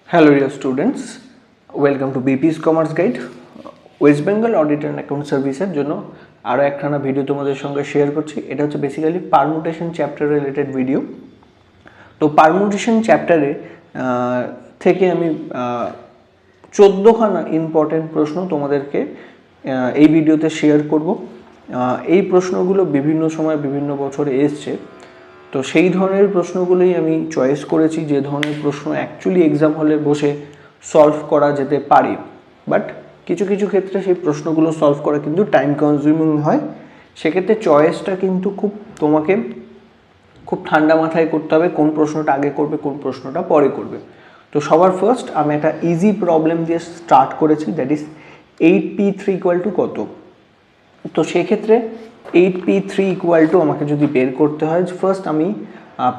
Hello dear students, welcome to BP's Commerce Guide. West Bengal audit and account সার্ভিসের জন্য আরও একখানা ভিডিও তোমাদের সঙ্গে শেয়ার করছি। এটা হচ্ছে basically permutation chapter related video. তো পারমুটেশন চ্যাপ্টারে থেকে আমি 14খানা ইম্পর্টেন্ট প্রশ্ন তোমাদেরকে এই ভিডিওতে শেয়ার করব। এই প্রশ্নগুলো বিভিন্ন সময় বিভিন্ন বছরে এসছে, তো সেই ধরনের প্রশ্নগুলোই আমি চয়েস করেছি, যে ধরনের প্রশ্ন অ্যাকচুয়ালি এক্সাম হলে বসে সলভ করা যেতে পারে, বাট কিছু কিছু ক্ষেত্রে সেই প্রশ্নগুলো সলভ করা কিন্তু টাইম কনজিউমিং হয়। সেক্ষেত্রে চয়েসটা কিন্তু তোমাকে খুব ঠান্ডা মাথায় করতে হবে, কোন প্রশ্নটা আগে করবে কোন প্রশ্নটা পরে করবে। তো সবার ফার্স্ট আমি একটা ইজি প্রবলেম দিয়ে স্টার্ট করেছি, that is 8p3 equal to কত। তো সেক্ষেত্রে 8p3 ইকুয়াল টু আমাকে যদি বের করতে হয়, ফার্স্ট আমি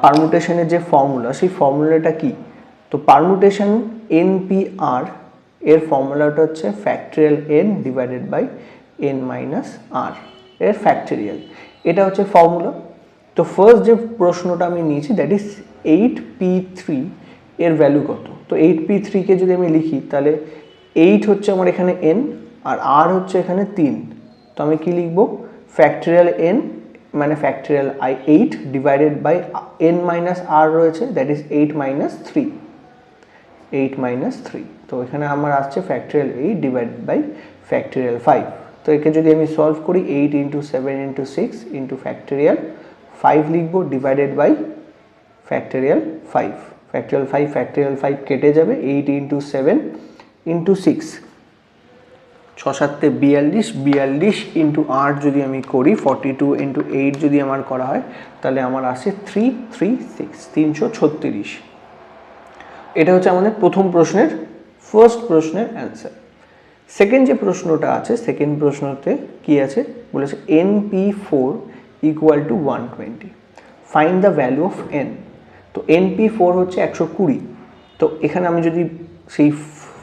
পারমুটেশনের যে ফর্মুলা, সেই ফর্মুলাটা কি। তো পারমুটেশন NPR এর ফর্মুলাটা হচ্ছে factorial n divided by n minus r এর ফ্যাক্টরিয়াল, এটা হচ্ছে ফর্মুলা। তো ফার্স্ট যে প্রশ্নটা আমি নিয়েছি, দ্যাট ইজ 8p3 এর ভ্যালু কত। তো 8p3 কে যদি আমি লিখি, তাহলে 8 হচ্ছে আমার এখানে n আর r হচ্ছে এখানে 3। তো আমি কি লিখবো, ফ্যাক্টরিয়াল n মানে factorial 8 divided by n minus r রয়েছে, দ্যাট ইজ 8 মাইনাস 3। 8 মাইনাস 3, তো এখানে আমার আসছে ফ্যাক্টরিয়াল 8 ডিভাইডেড বাই ফ্যাক্টরিয়াল 5। তো একে যদি আমি সলভ করি, 8 ইন্টু 7 ইন্টু 6 ইন্টু ফ্যাক্টরিয়াল 5 লিখবো divided by factorial 5। Factorial 5 factorial 5 কেটে যাবে, 8 ইন্টু 7 ইন্টু 6, 6 7 42, 42 ইন্টু 8 যদি আমি করি, 42 ইন্টু 8 যদি আমার করা হয়, তাহলে আমার আসে 336, 336। এটা হচ্ছে আমাদের প্রথম প্রশ্নের ফার্স্ট প্রশ্নের অ্যান্সার। সেকেন্ড যে প্রশ্নটা আছে, সেকেন্ড প্রশ্নতে কি আছে বলেছে, NP4 equal to 120, find the value of n। তো NP4 হচ্ছে 120। তো এখানে আমি যদি সেই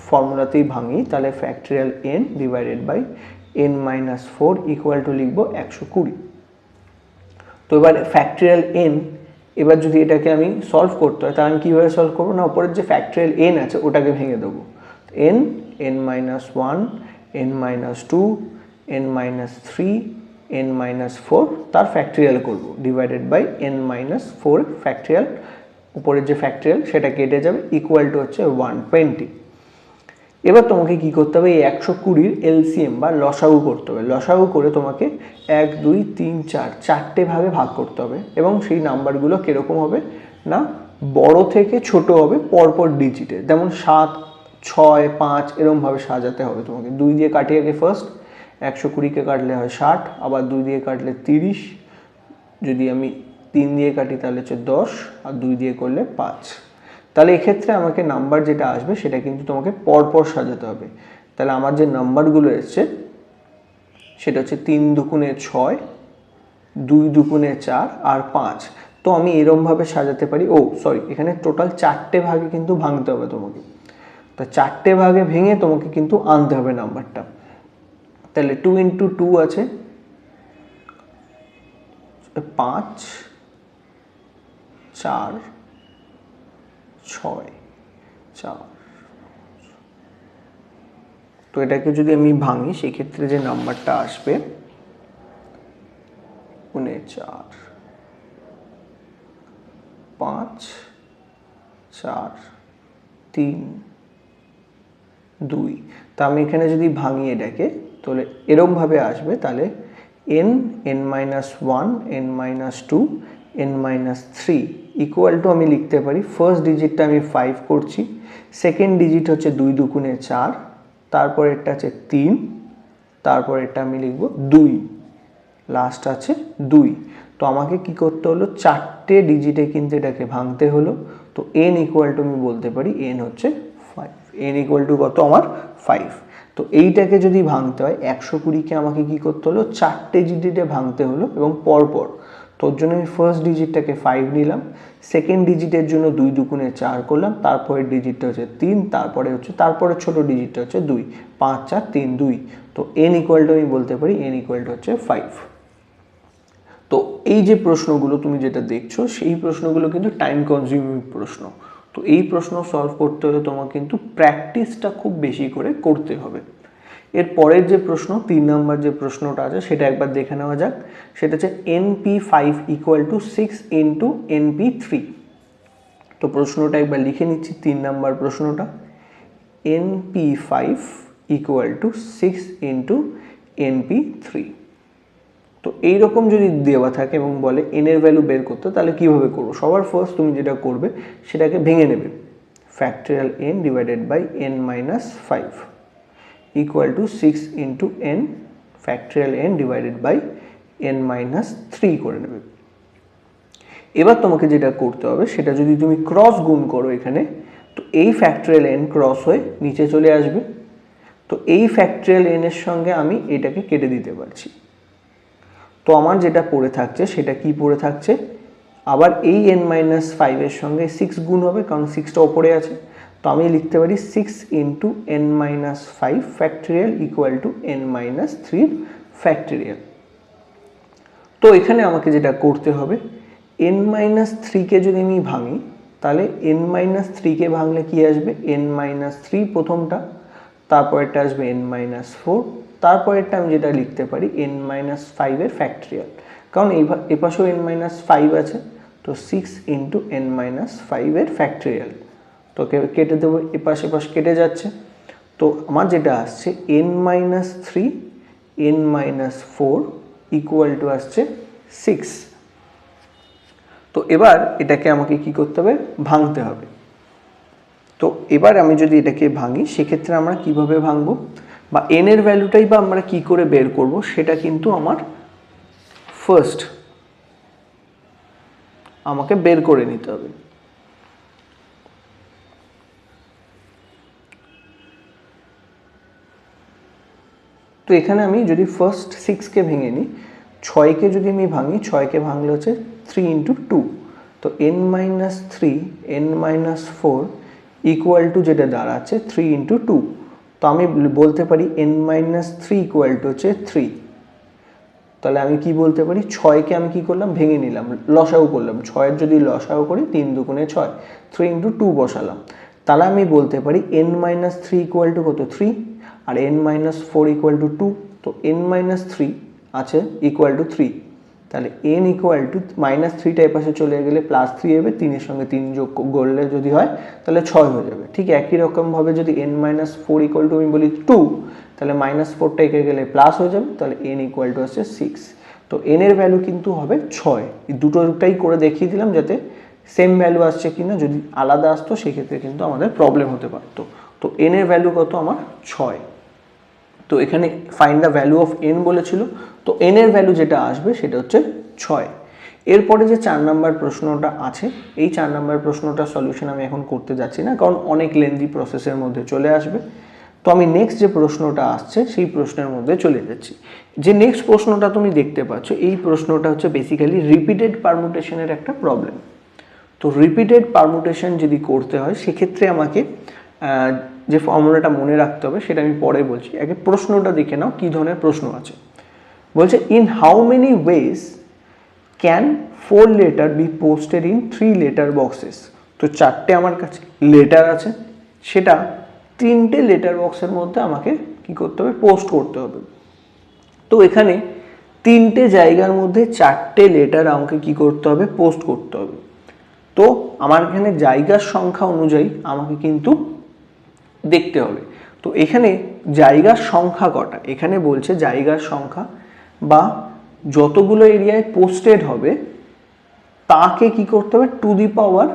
ফর্মুলাতেই ভাঙি, তাহলে factorial n divided by n minus 4 equal to লিখবো 120। তো এবার ফ্যাক্টরিয়াল n, এবার যদি এটাকে আমি সলভ করতে হয়, তাহলে আমি কীভাবে সলভ করবো না, উপরের যে ফ্যাক্টরিয়াল n আছে ওটাকে ভেঙে দেবো। n, n minus 1, n minus 2, n minus 3, n minus 4 তার ফ্যাক্টরিয়াল করবো divided by n minus 4 factorial, উপরের যে ফ্যাক্টরিয়াল সেটা কেটে যাবে, ইকুয়াল টু হচ্ছে 120। এবার তোমাকে কি করতে হবে, এই 120-র এলসিএম বা লসাগু করতে হবে। লসাগু করে তোমাকে 1 2 3 4 চারটে ভাগে ভাগ করতে হবে, এবং সেই নাম্বারগুলো কীরকম হবে না, বড় থেকে ছোট হবে পরপর ডিজিটে, যেমন 7 6 5 এরকমভাবে সাজাতে হবে তোমাকে। 2 দিয়ে কাটিয়ে আগে ফার্স্ট, 120-কে কাটলে হয় 60, আবার 2 দিয়ে কাটলে 30, যদি আমি 3 দিয়ে কাটি তাহলে হচ্ছে 10, আর 2 দিয়ে করলে 5। তাহলে এক্ষেত্রে আমাকে নাম্বার যেটা আসবে সেটা কিন্তু তোমাকে পরপর সাজাতে হবে। তাহলে আমার যে নাম্বারগুলো এসছে সেটা হচ্ছে 3 দুগুণে 6, 2 দুগুণে 4 আর 5। তো আমি এরমভাবে সাজাতে পারি, এখানে টোটাল 4টে ভাগে কিন্তু ভাঙতে হবে তোমাকে। তা 4টে ভাগে ভেঙে তোমাকে কিন্তু আনতে হবে নাম্বারটা। তাহলে 2 ইন্টু 2 আছে 5, 4 6 4। তো এটাকে যদি আমি ভাঙি, সেক্ষেত্রে যে নাম্বারটা আসবে 4 5 4 3 2। তা আমি এখানে যদি ভাঙি এটাকে, তাহলে এরমভাবে আসবে। তাহলে n minus 1, n minus 2, n minus 3 equal to আমি লিখতে পারি, ফার্স্ট ডিজিটটা আমি 5 করছি, সেকেন্ড ডিজিট হচ্ছে 2 দুগুণে 4, তারপর এটা আছে 3, তারপর এটা আমি লিখবো 2, লাস্ট আছে 2। তো আমাকে কি করতে হলো, 4টে ডিজিটে কিন্তু এটাকে ভাঙতে হলো। তো n ইকুয়াল টু আমি বলতে পারি n হচ্ছে 5। n ইকুয়াল টু কত আমার 5। তো এইটাকে যদি ভাঙতে হয়, 120-কে আমাকে কি করতে হলো, 4টে ডিজিটে ভাঙতে হলো এবং পরপর। তোর জন্য আমি ফার্স্ট ডিজিটটাকে 5 নিলাম, সেকেন্ড ডিজিটের জন্য 2 দুগুণে 4 করলাম, তারপরের ডিজিটটা হচ্ছে 3, তারপরে ছোট ডিজিটটা হচ্ছে 2, 5 4 3 2। তো n ইকুয়াল টু আমি বলতে পারি n ইকুয়াল টু হচ্ছে 5। তো এই যে প্রশ্নগুলো তুমি যেটা দেখছো, সেই প্রশ্নগুলো কিন্তু টাইম কনজিউমিং প্রশ্ন। তো এই প্রশ্ন সলভ করতে হলে তোমাকে কিন্তু প্র্যাকটিসটা খুব বেশি করে করতে হবে। এর পরের যে প্রশ্ন 3 নম্বর যে প্রশ্নটা আছে সেটা একবার দেখে নেওয়া যাক। সেটা হচ্ছে NP5 equal to 6 into NP3। তো প্রশ্নটা একবার লিখে নিচ্ছি, 3 নম্বর প্রশ্নটা, NP5 equal to 6 into NP3। তো এইরকম যদি দেওয়া থাকে এবং বলে n এর ভ্যালু বের করতে, তাহলে কীভাবে করবো? সবার ফার্স্ট তুমি যেটা করবে সেটাকে ভেঙে নেবে, factorial n divided by n minus 5 equal to 6 into n factorial n divided by n minus 3 করে নেবে। এবার তোমাকে যেটা করতে হবে সেটা যদি তুমি ক্রস গুণ করো এখানে, তো এই ফ্যাক্টোরিয়াল n ক্রস হয়ে নিচে চলে আসবে। তো এই ফ্যাক্টোরিয়াল n এর সঙ্গে আমি এটাকে কেটে দিতে পারছি। তো আমার যেটা পড়ে থাকছে সেটা কি পড়ে থাকছে, আবার এই n মাইনাস 5 এর সঙ্গে 6 গুণ হবে, কারণ 6টা ওপরে আছে। তো আমি লিখতে পারি 6 into n minus 5 factorial equal to n minus 3 factorial. তো এখানে আমাকে যেটা করতে হবে, n মাইনাস 3কে যদি আমি ভাঙি, তাহলে n মাইনাস 3কে ভাঙলে কি আসবে, n মাইনাস 3 প্রথমটা, তারপরেরটা আসবে n মাইনাস 4, তারপরেরটা আমি যেটা লিখতে পারি n মাইনাস 5 এর ফ্যাক্টোরিয়াল, কারণ এই পাশেও n মাইনাস 5 আছে। তো 6 ইন্টু n মাইনাস 5 এর ফ্যাক্টোরিয়াল। তো কেটে দেবো, এপাশ এপাশ কেটে যাচ্ছে। তো আমার যেটা আসছে n minus 3 n minus 4 equal two আসছে 6। তো এবার এটাকে আমাকে কি করতে হবে, ভাঙতে হবে। তো এবার আমি যদি এটাকে ভাঙি, সেক্ষেত্রে আমরা কিভাবে ভাঙবো বা n এর ভ্যালুটাই বা আমরা কি করে বের করব, সেটা কিন্তু আমার ফার্স্ট আমাকে বের করে নিতে হবে। তো এখানে আমি যদি ফার্স্ট 6কে ভেঙে নিই, 6কে যদি আমি ভাঙি, 6কে ভাঙলে হচ্ছে 3 ইন্টু 2। তো n minus 3 n minus 4 equal two যেটা দাঁড়াচ্ছে 3 ইন্টু 2। তো আমি বলতে পারি n মাইনাস 3 ইকুয়াল টু হচ্ছে 3। তাহলে আমি কি বলতে পারি, 6কে আমি কি করলাম, ভেঙে নিলাম, লসাগু করলাম। 6-এর যদি লসাগু করি 3 দুগুণে 6, 3 ইন্টু 2 বসালাম। তাহলে আমি বলতে পারি n মাইনাস 3 ইকুয়াল টু কত, 3, আর n মাইনাস 4 ইকুয়াল টু 2। তো n মাইনাস 3 আছে ইকুয়াল টু 3, তাহলে n ইকুয়াল টু মাইনাস 3টা এপাশে চলে গেলে প্লাস 3 হবে, 3-এর সঙ্গে 3 যোগ করলে যদি হয় তাহলে 6 হয়ে যাবে। ঠিক একই রকমভাবে যদি n মাইনাস 4 ইকুয়াল টু আমি বলি 2, তাহলে মাইনাস 4টা এঁকে গেলে প্লাস হয়ে যাবে, তাহলে n ইকুয়াল টু আসছে 6। তো n এর ভ্যালু কিন্তু হবে 6। এই দুটোটাই করে দেখিয়ে দিলাম যাতে সেম ভ্যালু আসছে কিনা, যদি আলাদা আসতো সেক্ষেত্রে কিন্তু আমাদের প্রবলেম হতে পারতো। তো n এর ভ্যালু কত আমার, 6। তো এখানে find the value of n বলেছিল, তো n এর ভ্যালু যেটা আসবে সেটা হচ্ছে 6। এরপরে যে 4 নাম্বার প্রশ্নটা আছে, এই 4 নাম্বার প্রশ্নটা সলিউশন আমি এখন করতে যাচ্ছি না, কারণ অনেক লেন্দি প্রসেসের মধ্যে চলে আসবে। তো আমি নেক্সট যে প্রশ্নটা আসছে সেই প্রশ্নের মধ্যে চলে যাচ্ছি। যে নেক্সট প্রশ্নটা তুমি দেখতে পাচ্ছ, এই প্রশ্নটা হচ্ছে বেসিক্যালি রিপিটেড পারমুটেশনের একটা প্রবলেম। তো রিপিটেড পারমুটেশন যদি করতে হয়, সেক্ষেত্রে আমাকে যে ফর্মুলাটা মনে রাখতে হবে সেটা আমি পরে বলছি। আগে প্রশ্নটা দেখে নাও কি ধরনের প্রশ্ন আছে। বলছে, in how many ways can 4 letter be posted in 3 letter boxes. তো 4টে আমার কাছে লেটার আছে, সেটা 3টে লেটার বক্সের মধ্যে আমাকে কি করতে হবে, পোস্ট করতে হবে। তো এখানে 3টে জায়গার মধ্যে 4টে লেটার আমাকে কি করতে হবে, পোস্ট করতে হবে। তো আমার এখানে জায়গার সংখ্যা অনুযায়ী আমাকে কিন্তু দেখতে হবে। তো এখানে জায়গার সংখ্যা কটা, এখানে বলছে জায়গার সংখ্যা বা যতগুলো এরিয়ায় পোস্টেড হবে তাকে কি করতে হবে, টু দি পাওয়ার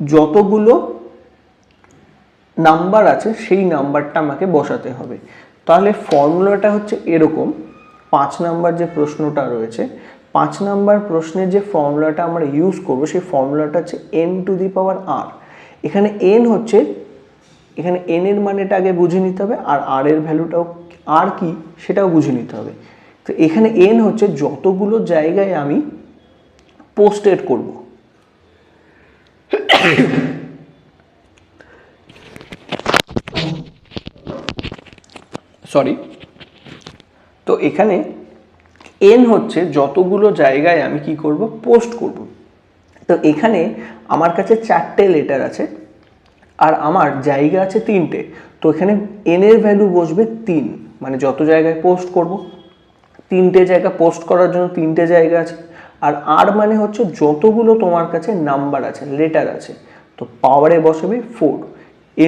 যতগুলো নাম্বার আছে সেই নাম্বারটা আমাকে বসাতে হবে। তাহলে ফর্মুলাটা হচ্ছে এরকম। 5 নাম্বার যে প্রশ্নটা রয়েছে, 5 নাম্বার প্রশ্নের যে ফর্মুলাটা আমরা ইউজ করবো সেই ফর্মুলাটা হচ্ছে n to the power r। এখানে n হচ্ছে, এখানে n এর মানেটা আগে বুঝে নিতে হবে, আর r এর ভ্যালুটাও r কি সেটাও বুঝে নিতে হবে। তো এখানে n হচ্ছে যতগুলো জায়গায় আমি পোস্টেড করব। সরি। তো এখানে n হচ্ছে যতগুলো জায়গায় আমি কি করব, পোস্ট করব। তো তো এখানে আমার কাছে 4টে লেটার আছে আর আমার জায়গা আছে 3টে, তো এখানে এন এর ভ্যালু বসবে 3, মানে যত জায়গায় পোস্ট করব 3টে জায়গা পোস্ট করার জন্য 3টে জায়গা আছে। আর আর মানে হচ্ছে যতগুলো তোমার কাছে নাম্বার আছে, লেটার আছে, তো পাওয়ারে বসাবে 4,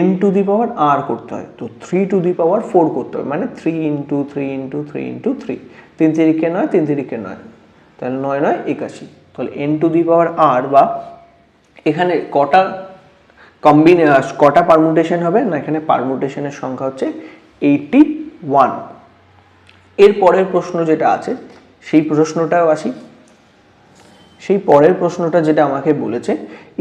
n to the power r করতে হয়, তো 3 টু দি পাওয়ার 4 করতে হবে, মানে 3 ইন্টু 3 ইন্টু 3 ইন্টু 3, 3 তিরিকে 9, 3 তিরিকে 9, তাহলে 9 9 81, তাহলে n to the power r, বা এখানে কটা পারমুটেশন হবে না, এখানে পারমুটেশনের সংখ্যা হচ্ছে 81। এর পরের প্রশ্ন যেটা আছে সেই প্রশ্নটাও আসি। সেই পরের প্রশ্নটা যেটা আমাকে বলেছে,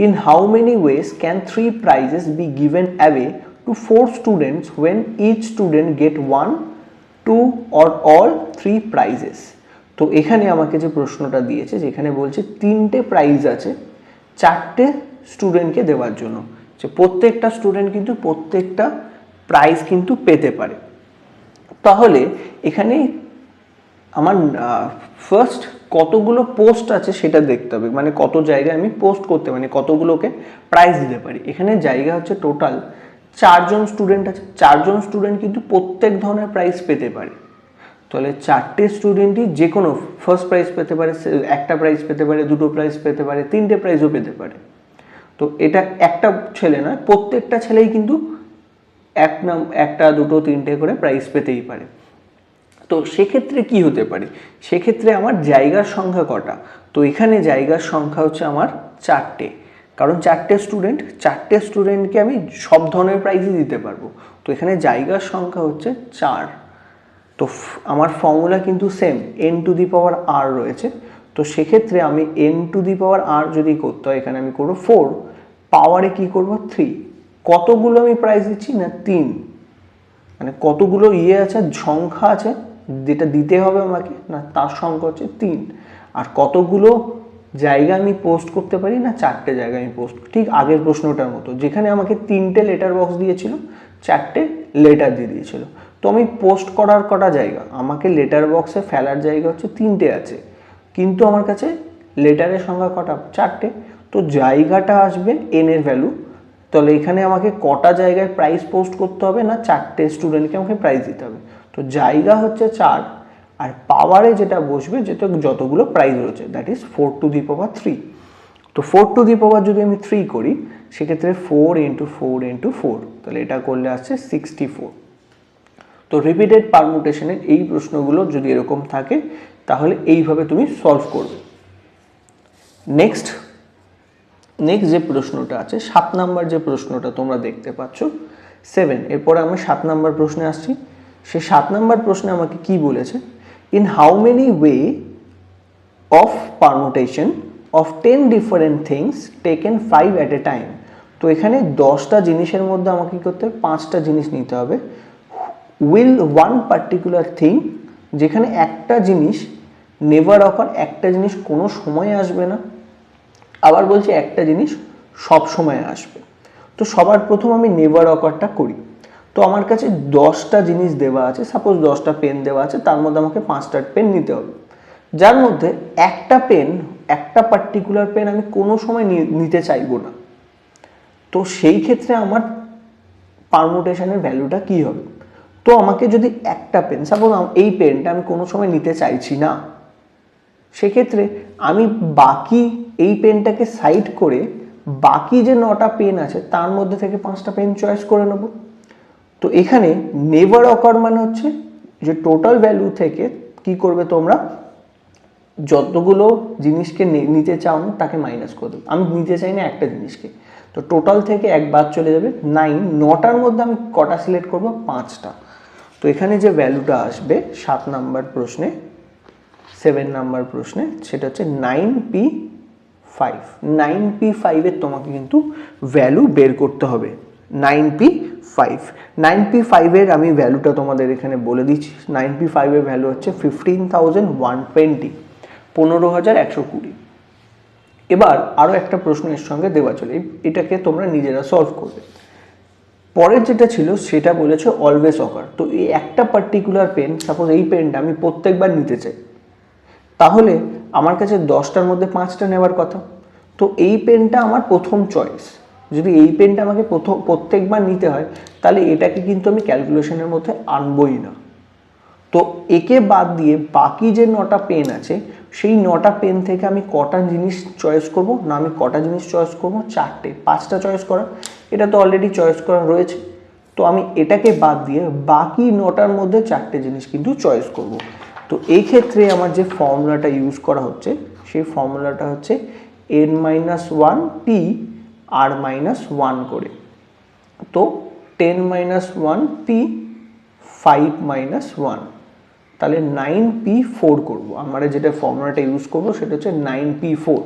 in how many ways can 3 prizes be given away two 4 students when each student get 1, 2 or all 3 prizes। তো এখানে আমাকে যে প্রশ্নটা দিয়েছে, যেখানে বলছে 3টে প্রাইজ আছে 4টে স্টুডেন্টকে দেওয়ার জন্য, যে প্রত্যেকটা স্টুডেন্ট কিন্তু প্রত্যেকটা প্রাইজ কিন্তু পেতে পারে। তাহলে এখানে আমার ফার্স্ট কতগুলো পোস্ট আছে সেটা দেখতে হবে, মানে কত জায়গায় আমি পোস্ট করতে, মানে কতগুলোকে প্রাইজ দিতে পারি। এখানে জায়গা হচ্ছে টোটাল 4জন স্টুডেন্ট আছে, 4জন স্টুডেন্ট কিন্তু প্রত্যেক ধরনের প্রাইজ পেতে পারে। তাহলে 4টে স্টুডেন্টই যে কোনো ফার্স্ট প্রাইজ পেতে পারে, একটা প্রাইজ পেতে পারে, দুটো প্রাইজ পেতে পারে, 3টে প্রাইজও পেতে পারে। তো এটা একটা ছেলে নয়, প্রত্যেকটা ছেলেই কিন্তু একটা, দুটো, 3টে করে প্রাইজ পেতেই পারে। তো সেক্ষেত্রে কি হতে পারে, সেক্ষেত্রে আমার জায়গার সংখ্যা কটা, তো এখানে জায়গার সংখ্যা হচ্ছে আমার 4টে, কারণ 4টে স্টুডেন্টকে আমি সব ধরনের প্রাইজই দিতে পারবো। তো এখানে জায়গার সংখ্যা হচ্ছে 4। তো আমার ফর্মুলা কিন্তু same, n to the power r রয়েছে। তো সেক্ষেত্রে আমি n to the power r যদি করতে হয়, এখানে আমি করবো 4, পাওয়ারে কি করব 3, কতগুলো আমি প্রাইজ দিচ্ছি না 3, মানে কতগুলো আছে সংখ্যা আছে যেটা দিতে হবে আমাকে না, তার সংখ্যা হচ্ছে 3। আর কতগুলো জায়গা আমি পোস্ট করতে পারি না, 4টে জায়গা আমি পোস্ট, ঠিক আগের প্রশ্নটার মতো, যেখানে আমাকে 3টে লেটার বক্স দিয়েছিল, 4টে লেটার দিয়ে দিয়েছিল। তো আমি পোস্ট করার কটা জায়গা, আমাকে লেটার বক্সে ফেলার জায়গা হচ্ছে 3টে আছে, কিন্তু আমার কাছে লেটারের সংখ্যা কটা, 4টে, তো জায়গাটা আসবে n এর ভ্যালু। তাহলে এখানে আমাকে কটা জায়গায় প্রাইজ পোস্ট করতে হবে না, 4টে স্টুডেন্টকে আমাকে প্রাইজ দিতে হবে। তো জায়গা হচ্ছে 4, আর পাওয়ারে যেটা বসবে, যেটা যতগুলো প্রাইজ রয়েছে, দ্যাট ইজ 4 টু দি পাওয়ার 3। তো 4 টু দি পাওয়ার যদি আমি 3 করি, সেক্ষেত্রে 4 ইন্টু 4 ইন্টু 4, তাহলে এটা করলে আসছে 64। তো রিপিটেড পারমুটেশনের এই প্রশ্নগুলো যদি এরকম থাকে, তাহলে এইভাবে তুমি সলভ করবে। নেক্সট যে প্রশ্নটা আছে, 7 নাম্বার যে প্রশ্নটা তোমরা দেখতে পাচ্ছ 7, এরপরে আমি 7 নাম্বার প্রশ্নে আসছি। সে 7 নাম্বার প্রশ্নে আমাকে কি বলেছে, in how many way of permutation of 10 different things taken 5 at a time. তো এখানে 10টা জিনিসের মধ্যে আমাকে কি করতে হবে, 5টা জিনিস নিতে হবে। উইল ওয়ান পার্টিকুলার থিং, যেখানে একটা জিনিস নেভার অকার, একটা জিনিস কোনো সময় আসবে না, আবার বলছি একটা জিনিস সব সময় আসবে। তো সবার প্রথম আমি নেভার অকারটা করি। তো আমার কাছে 10টা জিনিস দেওয়া আছে, সাপোজ 10টা পেন দেওয়া আছে, তার মধ্যে আমাকে 5টা পেন নিতে হবে, যার মধ্যে একটা পার্টিকুলার পেন আমি কোনো সময় নিতে চাইবো না। তো সেই ক্ষেত্রে আমার পারমুটেশনের ভ্যালুটা কি হবে, তো আমাকে যদি একটা পেন, সাপোজ এই পেনটা আমি কোনো সময় নিতে চাইছি না, সেক্ষেত্রে আমি বাকি এই পেনটাকে সাইড করে বাকি যে 9টা পেন আছে তার মধ্যে থেকে 5টা পেন চয়েস করে নেব। তো এখানে নেভার অকার মানে হচ্ছে যে টোটাল ভ্যালু থেকে কি করবে তোমরা, যতগুলো জিনিসকে নিতে চাও না তাকে মাইনাস করে দেবে। আমি নিতে চাই না একটা জিনিসকে, তো টোটাল থেকে এক বাদ চলে যাবে 9, 9টার মধ্যে আমি কটা সিলেক্ট করব, 5টা। তো এখানে যে ভ্যালুটা আসবে 7 নাম্বার প্রশ্নে, 7 নাম্বার প্রশ্নে, সেটা হচ্ছে 9p5। 9p5 এর তোমাকে কিন্তু ভ্যালু বের করতে হবে, 9p5। 9p5 এর আমি ভ্যালুটা তোমাদের এখানে বলে দিচ্ছি। 9p5 এর ভ্যালু হচ্ছে 15,120, 15,120। এবার আরও একটা প্রশ্নের সঙ্গে দেওয়া চলে, এটাকে তোমরা নিজেরা সলভ করবে। পরের যেটা ছিল সেটা বলেছে অলওয়েজ অকার। তো এই একটা পার্টিকুলার পেন, সাপোজ এই পেনটা আমি প্রত্যেকবার নিতে চাই, তাহলে আমার কাছে 10টার মধ্যে 5টা নেওয়ার কথা। তো এই পেনটা আমার প্রথম চয়েস। যদি এই পেনটা আমাকে প্রত্যেকবার নিতে হয় তাহলে এটাকে কিন্তু আমি ক্যালকুলেশনের মধ্যে আনবই না। তো একে বাদ দিয়ে বাকি যে 9টা পেন আছে সেই 9টা পেন থেকে আমি কটা জিনিস চয়েস করব না, আমি কটা জিনিস চয়েস করব, 4টে। 5টা চয়েস করা, এটা তো অলরেডি চয়েস করা রয়েছে। তো আমি এটাকে বাদ দিয়ে বাকি 9টার মধ্যে 4টে জিনিস কিন্তু চয়েস করব। তো এই ক্ষেত্রে আমার যে ফর্মুলাটা ইউজ করা হচ্ছে সেই ফর্মুলাটা হচ্ছে n-1 t r-1 করে। তো 10-1 p 5-1, তাহলে 9p4 করব। আমরা যেটা ফর্মুলাটা ইউজ করব সেটা হচ্ছে 9p4।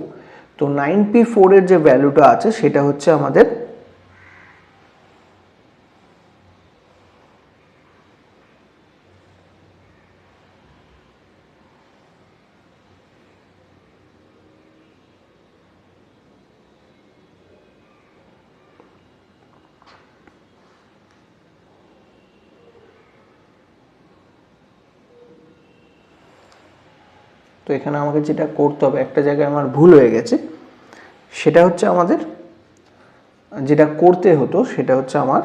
তো 9p4 এর যে ভ্যালুটা আছে সেটা হচ্ছে আমাদের তো এখানে আমাকে যেটা করতে হবে, একটা জায়গায় আমার ভুল হয়ে গেছে, সেটা হচ্ছে আমাদের যেটা করতে হতো সেটা হচ্ছে আমার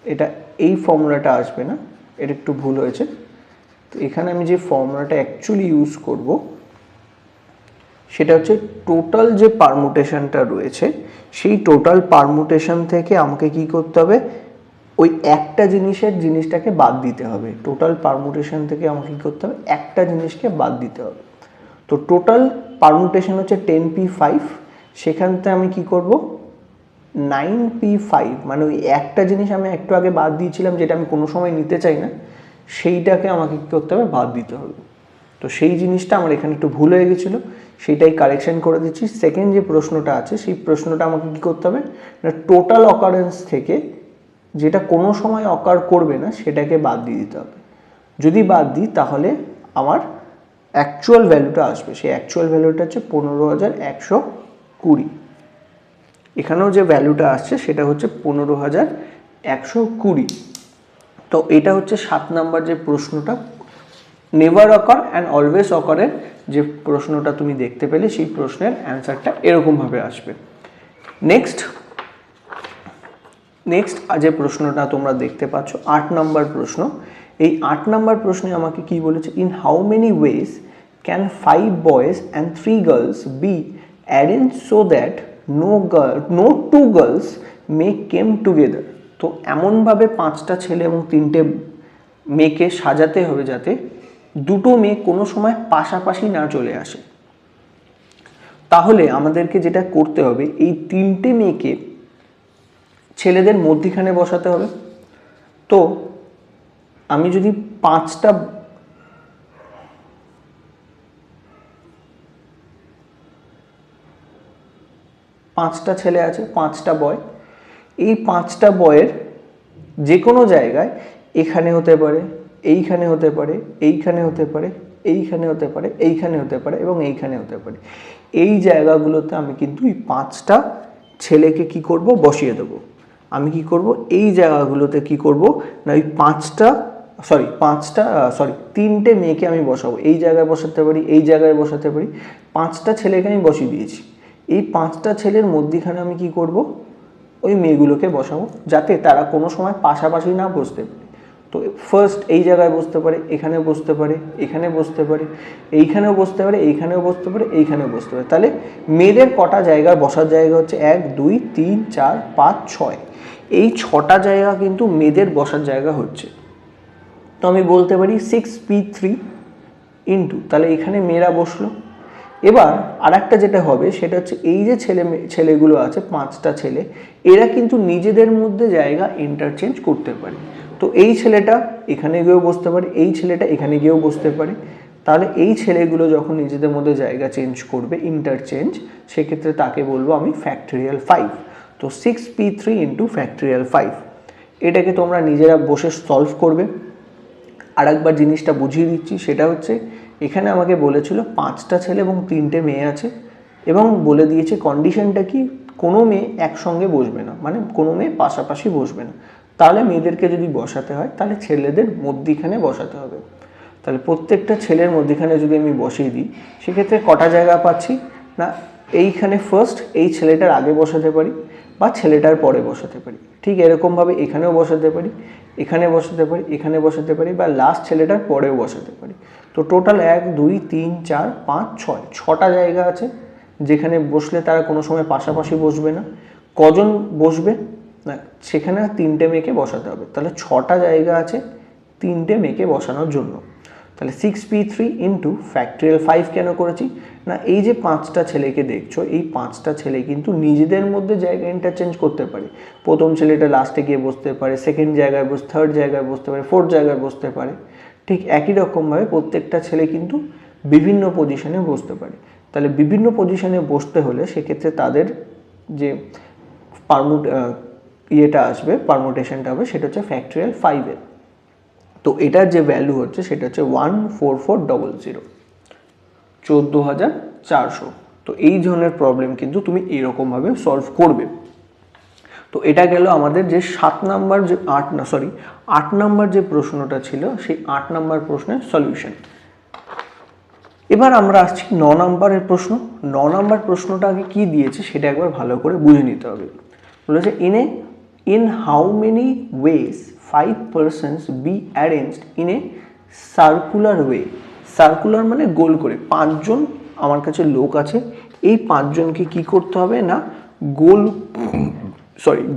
এটা এই ফর্মুলাটা আসবে না, এটা একটু ভুল হয়েছে। তো এখানে আমি যে ফর্মুলাটা অ্যাকচুয়ালি ইউজ করব সেটা হচ্ছে টোটাল যে পারমুটেশনটা রয়েছে সেই টোটাল পারমুটেশন থেকে আমাকে কি করতে হবে, ওই একটা জিনিসটাকে বাদ দিতে হবে। টোটাল পারমুটেশন থেকে আমাকে কি করতে হবে, একটা জিনিসকে বাদ দিতে হবে। তো টোটাল পারমুটেশন হচ্ছে 10p5, সেখান থেকে আমি কি করব 9p5, মানে ওই একটা জিনিস আমি একটু আগে বাদ দিয়েছিলাম যেটা আমি কোনো সময় নিতে চাই না, সেইটাকে আমাকে কী করতে হবে, বাদ দিতে হবে। তো সেই জিনিসটা আমার এখানে একটু ভুল হয়ে গেছিলো, সেইটাই কারেকশন করে দিচ্ছি। সেকেন্ড যে প্রশ্নটা আছে সেই প্রশ্নটা আমাকে কী করতে হবে না, টোটাল অকারেন্স থেকে যেটা কোনো সময় অকার করবে না সেটাকে বাদ দিয়ে দিতে হবে। যদি বাদ দিই তাহলে আমার অ্যাকচুয়াল ভ্যালুটা আসবে, সেই অ্যাকচুয়াল ভ্যালুটা হচ্ছে 15,120। এখানেও যে ভ্যালুটা আসছে সেটা হচ্ছে 15,120। তো এটা হচ্ছে 7 নাম্বার যে প্রশ্নটা, নেভার অকার অ্যান্ড অলওয়েজ অকারের যে প্রশ্নটা তুমি দেখতে পেলে সেই প্রশ্নের অ্যান্সারটা এরকমভাবে আসবে। নেক্সট যে প্রশ্নটা তোমরা দেখতে পাচ্ছ 8 নাম্বার প্রশ্ন। এই 8 নাম্বার প্রশ্নে আমাকে কি বলেছে, in how many ways can 5 boys and 3 girls be arrange so that no two girls may came together। তো এমনভাবে 5টা ছেলে এবং 3টে মেয়েকে সাজাতে হবে যাতে দুটো মেয়ে কোনো সময় পাশাপাশি না চলে আসে। তাহলে আমাদেরকে যেটা করতে হবে, এই 3টে মেয়েকে ছেলেদের মধ্যিখানে বসাতে হবে। তো আমি যদি 5টা ছেলে আছে, 5টা বয়, এই 5টা বয়ের যে কোনো জায়গায় এখানে হতে পারে, এইখানে হতে পারে, এইখানে হতে পারে, এইখানে হতে পারে, এইখানে হতে পারে এবং এইখানে হতে পারে। এই জায়গাগুলোতে আমি কিন্তু এই 5টা ছেলেকে কি করব, বসিয়ে দেবো। আমি কি করব, এই জায়গাগুলোতে কি করব না, ওই 3টে মেয়েকে আমি বসাবো। এই জায়গায় বসাতে পারি, এই জায়গায় বসাতে পারি, 5টা ছেলেকে আমি বসিয়ে দিয়েছি। এই 5টা ছেলের মধ্যিখানে আমি কি করব, ওই মেয়েগুলোকে বসাবো যাতে তারা কোনো সময় পাশাপাশি না বসতে পারে। তো ফার্স্ট এই জায়গায় বসতে পারে, এখানে বসতে পারে, এখানে বসতে পারে, এইখানেও বসতে পারে, এইখানেও বসতে পারে, এইখানেও বসতে পারে। তাহলে মেয়েদের কটা জায়গার বসার জায়গা হচ্ছে 1 2 3 4 5 6, এই 6টা জায়গা কিন্তু মেয়েদের বসার জায়গা হচ্ছে। তো আমি বলতে পারি 6p3 ইন্টু, তাহলে এখানে মেয়েরা বসলো। এবার আর একটা যেটা হবে সেটা হচ্ছে এই যে ছেলেগুলো আছে 5টা ছেলে, এরা কিন্তু নিজেদের মধ্যে জায়গা ইন্টারচেঞ্জ করতে পারে। তো এই ছেলেটা এখানে গিয়েও বসতে পারে, এই ছেলেটা এখানে গিয়েও বসতে পারে। তাহলে এই ছেলেগুলো যখন নিজেদের মধ্যে জায়গা চেঞ্জ করবে, ইন্টারচেঞ্জ, সেক্ষেত্রে তাকে বলবো আমি ফ্যাক্টরিয়াল 5। তো 6p3 ইন্টু ফ্যাক্টরিয়াল 5, এটাকে তোমরা নিজেরা বসে সলভ করবে। আর একবার জিনিসটা বুঝিয়ে দিচ্ছি, সেটা হচ্ছে এখানে আমাকে বলেছিল 5টা ছেলে এবং 3টে মেয়ে আছে এবং বলে দিয়েছে কন্ডিশনটা কি, কোনো মেয়ে একসঙ্গে বসবে না, মানে কোনো মেয়ে পাশাপাশি বসবে না। তাহলে মেয়েদেরকে যদি বসাতে হয় তাহলে ছেলেদের মধ্যিখানে বসাতে হবে। তাহলে প্রত্যেকটা ছেলের মধ্যেখানে যদি আমি বসিয়ে দিই সেক্ষেত্রে কটা জায়গা পাচ্ছি না, এইখানে ফার্স্ট এই ছেলেটার আগে বসাতে পারি বা ছেলেটার পরে বসাতে পারি, ঠিক এরকমভাবে এখানেও বসাতে পারি, এখানে বসাতে পারি, এখানে বসাতে পারি, বা লাস্ট ছেলেটার পরেও বসাতে পারি। তো টোটাল 1 2 3 4 5 6 ছটা জায়গা আছে যেখানে বসলে তারা কোনো সময় পাশাপাশি বসবে না। কজন বসবে না, সেখানে 3টে মেয়েকে বসাতে হবে, তাহলে 6টা জায়গা আছে 3টে মেয়েকে বসানোর জন্য। তাহলে 6p3 ইন্টু ফ্যাক্টরিয়াল 5 কেন করেছি না, এই যে 5টা ছেলেকে দেখছো, এই 5টা ছেলে কিন্তু নিজেদের মধ্যে জায়গা ইন্টারচেঞ্জ করতে পারে। প্রথম ছেলেটা লাস্টে গিয়ে বসতে পারে, সেকেন্ড জায়গায় থার্ড জায়গায় বসতে পারে, ফোর্থ জায়গায় বসতে পারে। ঠিক একই রকমভাবে প্রত্যেকটা ছেলে কিন্তু বিভিন্ন পজিশনে বসতে পারে। তাহলে বিভিন্ন পজিশনে বসতে হলে সেক্ষেত্রে তাদের যে ইয়েটা আসবে, পারমুটেশনটা হবে, সেটা হচ্ছে ফ্যাক্টরিয়াল 5-এর। তো এটার যে ভ্যালু হচ্ছে সেটা হচ্ছে 14400, 14400। তো এই ধরনের প্রবলেম কিন্তু তুমি এরকমভাবে সলভ করবে। তো এটা গেল আমাদের যে 7 নাম্বার যে 8 নাম্বার যে প্রশ্নটা ছিল, সেই 8 নাম্বার প্রশ্নের সলিউশন। এবার আমরা আসছি 9 নাম্বারের প্রশ্ন। 9 নাম্বার প্রশ্নটা আগে কি দিয়েছে সেটা একবার ভালো করে বুঝে নিতে হবে। বলেছে in how many ways 5 persons be arranged in a circular way। Circular মানে গোল করে। 5 জন আমার কাছে লোক আছে, এই 5 জনকে কি করতে হবে না,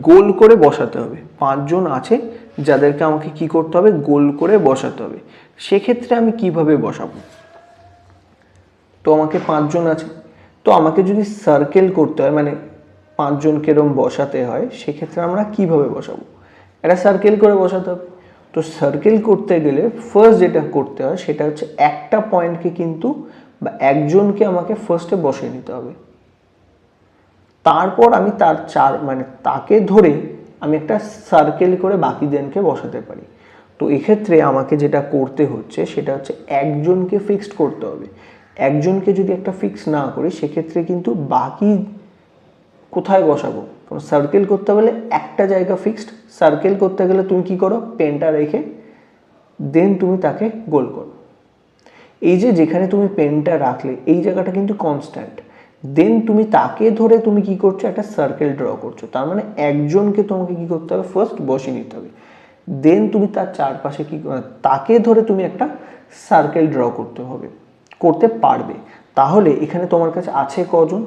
গোল করে বসাতে হবে। 5 জন আছে যাদেরকে আমাকে কি করতে হবে, গোল করে বসাতে হবে। সেক্ষেত্রে আমি কিভাবে বসাবো, তো আমাকে 5 জন আছে, তো আমাকে যদি সার্কেল করতে হয়, মানে 5 জনকে এরকম বসাতে হয়, সেক্ষেত্রে আমরা কিভাবে বসাবো, এটা সার্কেল করে বসাতে হবে। তো সার্কেল করতে গেলে ফার্স্ট যেটা করতে হয় সেটা হচ্ছে একটা পয়েন্টকে কিন্তু বা একজনকে আমাকে ফার্স্টে বসিয়ে নিতে হবে, তারপর আমি তার তাকে ধরে আমি একটা সার্কেল করে বাকি জনকে বসাতে পারি। তো এক্ষেত্রে আমাকে যেটা করতে হচ্ছে সেটা হচ্ছে একজনকে ফিক্সড করতে হবে। একজনকে যদি একটা ফিক্স না করি সেক্ষেত্রে কিন্তু বাকি কোথায় বসাবো, সার্কেল করতে হলে একটা জায়গা ফিক্সড। সার্কেল করতে গেলে তুমি কি করো, পেনটা রেখে দেন তুমি তাকে গোল করো। এই যে যেখানে তুমি পেনটা রাখলে এই জায়গাটা কিন্তু কনস্ট্যান্ট, দেন তুমি তাকে ধরে তুমি কি করছো, একটা সার্কেল ড্র করছো। তার মানে একজনকে তোমাকে কি করতে হবে, ফার্স্ট বসিয়ে নিতে হবে, দেন তুমি তার চারপাশে কি তাকে ধরে তুমি একটা সার্কেল ড্র করতে পারবে। তাহলে এখানে তোমার কাছে আছে কজন,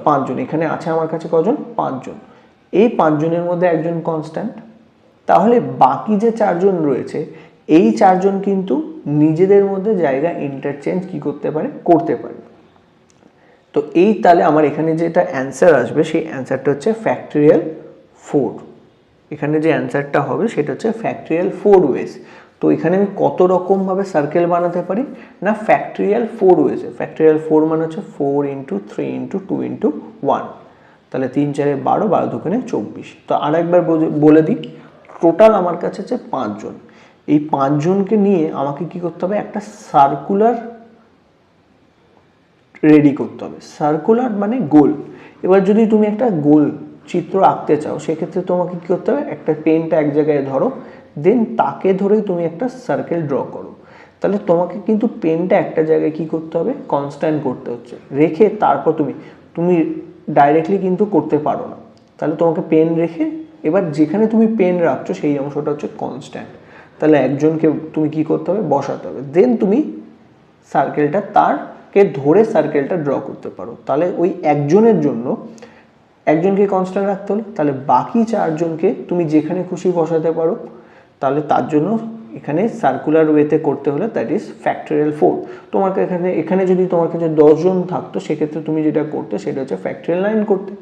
5 জন। এখানে আছে আমার কাছে কজন, 5 জন। এই 5 জনের মধ্যে একজন কনস্ট্যান্ট, তাহলে বাকি যে 4 জন রয়েছে এই 4 জন কিন্তু নিজেদের মধ্যে জায়গা ইন্টারচেঞ্জ কি করতে পারে। তো এই তাহলে আমার এখানে যেটা অ্যান্সার আসবে সেই অ্যান্সারটা হচ্ছে ফ্যাক্টরিয়াল 4। এখানে যে অ্যান্সারটা হবে সেটা হচ্ছে ফ্যাক্টরিয়াল 4 ওয়েজ। তো এখানে আমি কত রকমভাবে সার্কেল বানাতে পারি না, ফ্যাক্টরিয়াল 4 ওয়েজে। ফ্যাক্টরিয়াল 4 মানে হচ্ছে 4 × 3 × 2 × 1, তাহলে 3 4 12, 12 2 24। তো আরেকবার বলে দিই, টোটাল আমার কাছে আছে 5 জন। এই 5 জনকে নিয়ে আমাকে কি করতে হবে, একটা সার্কুলার রেডি করতে হবে। সার্কুলার মানে গোল। এবার যদি তুমি একটা গোল চিত্র আঁকতে চাও সেক্ষেত্রে তোমাকে কি করতে হবে, একটা পেনটা এক জায়গায় ধরো, দেন তাকে ধরেই তুমি একটা সার্কেল ড্র করো। তাহলে তোমাকে কিন্তু পেনটা একটা জায়গায় কি করতে হবে, কনস্ট্যান্ট করতে হচ্ছে, রেখে তারপর তুমি ডাইরেক্টলি কিন্তু করতে পারো না। তাহলে তোমাকে পেন রেখে এবার যেখানে তুমি পেন রাখছো সেই অংশটা হচ্ছে কনস্ট্যান্ট। তাহলে একজনকে তুমি কি করতে হবে, বসাতে হবে, দেন তুমি সার্কেলটা তারকে ধরে সার্কেলটা ড্র করতে পারো। তাহলে ওই একজনের জন্য একজনকে কনস্ট্যান্ট রাখতে হলো, তাহলে বাকি 4 জনকে তুমি যেখানে খুশি বসাতে পারো। তাহলে তার জন্য এখানে সার্কুলার ওয়েতে করতে হলে দ্যাট ইজ ফ্যাক্টরিয়াল 4। তোমাকে এখানে যদি তোমার কাছে 10 জন থাকতো সেক্ষেত্রে তুমি যেটা করতে সেটা হচ্ছে ফ্যাক্টরিয়াল 9 করতে,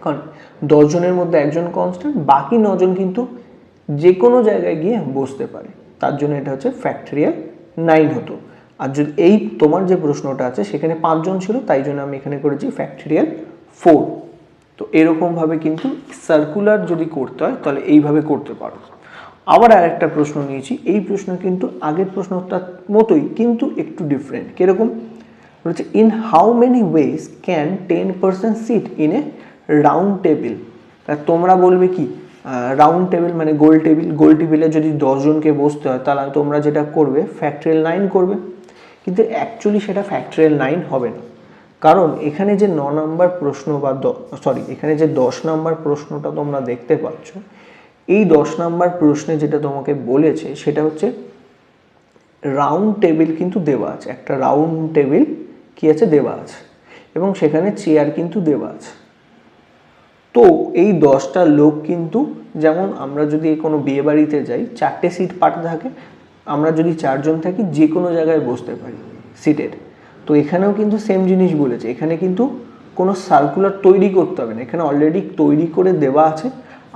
কারণ 10 জনের মধ্যে একজন কনস্ট্যান্ট, বাকি 9 জন কিন্তু যে কোনো জায়গায় গিয়ে বসতে পারে, তার জন্য এটা হচ্ছে ফ্যাক্টরিয়াল 9 হতো। আর যদি এই তোমার যে প্রশ্নটা আছে সেখানে 5 জন ছিল, তাই জন্য আমি এখানে করেছি ফ্যাক্টরিয়াল 4। তো এরকমভাবে কিন্তু সার্কুলার যদি করতে হয় তাহলে এইভাবে করতে পারো। আবার আরেকটা প্রশ্ন নিয়েছি, এই প্রশ্ন কিন্তু আগের প্রশ্নটার মতোই কিন্তু একটু ডিফারেন্ট। কিরকম বলছে, in how many ways can 10% sit in a round table. তোমরা বলবে কি রাউন্ড টেবিল মানে গোল টেবিল, গোল টেবিলে যদি 10 জনকে বসতে হয় তাহলে তোমরা যেটা করবে ফ্যাক্টরিয়াল 9 করবে, কিন্তু অ্যাকচুয়ালি সেটা ফ্যাক্টরিয়াল 9 হবে না। কারণ এখানে যে 9 নম্বর প্রশ্ন বা এখানে যে 10 নম্বর প্রশ্নটা তোমরা দেখতে পাচ্ছ, এই 10 নম্বর প্রশ্নে যেটা তোমাকে বলেছে সেটা হচ্ছে রাউন্ড টেবিল কিন্তু দেওয়া আছে, একটা রাউন্ড টেবিল কি আছে দেওয়া আছে, এবং সেখানে চেয়ার কিন্তু দেওয়া আছে। তো এই 10টা লোক কিন্তু, যেমন আমরা যদি কোনো বিয়ে বাড়িতে যাই 4টে সিট পাতা থাকে, আমরা যদি 4 জন থাকি যে কোনো জায়গায় বসতে পারি সিটের। তো এখানেও কিন্তু সেম জিনিস বলেছে, এখানে কিন্তু কোনো সার্কুলার তৈরি করতে হবে না, এখানে অলরেডি তৈরি করে দেওয়া আছে,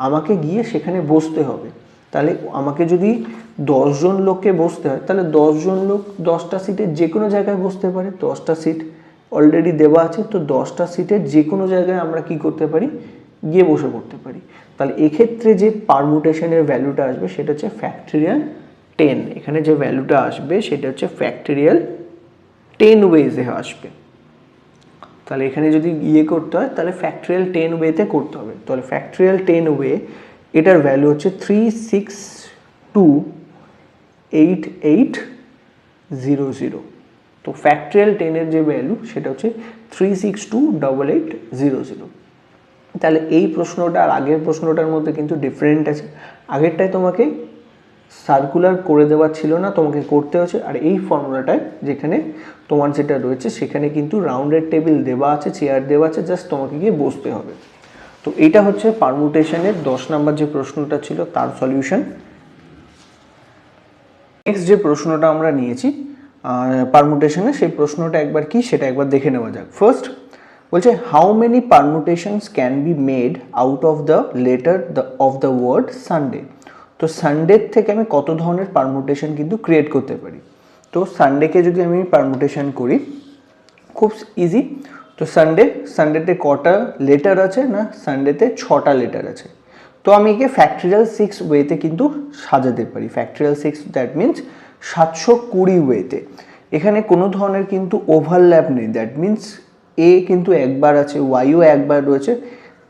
আমাকে গিয়ে সেখানে বসতে হবে। তাহলে আমাকে যদি 10 জন লোককে বসতে হয় তাহলে 10 জন লোক 10টা সিটে যে কোনো জায়গায় বসতে পারে, 10টা সিট অলরেডি দেওয়া আছে, তো 10টা সিটের যে কোনো জায়গায় আমরা কি করতে পারি, গিয়ে বসে পড়তে পারি। তাহলে এক্ষেত্রে যে পারমুটেশনের ভ্যালুটা আসবে সেটা হচ্ছে ফ্যাক্টরিয়াল 10, এখানে যে ভ্যালুটা আসবে সেটা হচ্ছে ফ্যাক্টরিয়াল 10 ওয়েজে আসবে। তাহলে এখানে যদি করতে হয় তাহলে ফ্যাক্টরিয়াল 10 ওয়েতে করতে হবে। তাহলে ফ্যাক্টরিয়াল 10 ওয়ে, এটার ভ্যালু হচ্ছে 3628800। তো ফ্যাক্টরিয়াল 10 এর যে ভ্যালু সেটা হচ্ছে 3628800। তাহলে এই প্রশ্নটা আর আগের প্রশ্নটার মধ্যে কিন্তু ডিফারেন্ট আছে, আগেরটায় তোমাকে সার্কুলার করে দেওয়া ছিল না, তোমাকে করতে হচ্ছে, আর এই ফর্মুলাটায় যেখানে তোমার যেটা রয়েছে সেখানে কিন্তু রাউন্ডের টেবিল দেওয়া আছে, চেয়ার দেওয়া আছে, জাস্ট তোমাকে গিয়ে বসতে হবে। তো এইটা হচ্ছে পারমুটেশনের 10 নম্বর যে প্রশ্নটা ছিল তার সলিউশন। নেক্সট যে প্রশ্নটা আমরা নিয়েছি পারমুটেশনে, সেই প্রশ্নটা একবার কি সেটা একবার দেখে নেওয়া যাক। ফার্স্ট বলছে how many permutations can be made out of the letter of the word Sunday. তো সানডের থেকে আমি কত ধরনের পারমুটেশন কিন্তু ক্রিয়েট করতে পারি। তো সানডেকে যদি আমি পারমুটেশন করি খুব ইজি। তো সানডেতে কটা লেটার আছে না, সানডেতে 6টা লেটার আছে। তো আমি একে ফ্যাক্টরিয়াল 6 ওয়েতে কিন্তু সাজাতে পারি। ফ্যাক্টরিয়াল 6 দ্যাট মিনস 720 ওয়েতে। এখানে কোনো ধরনের কিন্তু ওভারল্যাপ নেই, দ্যাট মিনস এ কিন্তু একবার আছে, ওয়াইও একবার রয়েছে,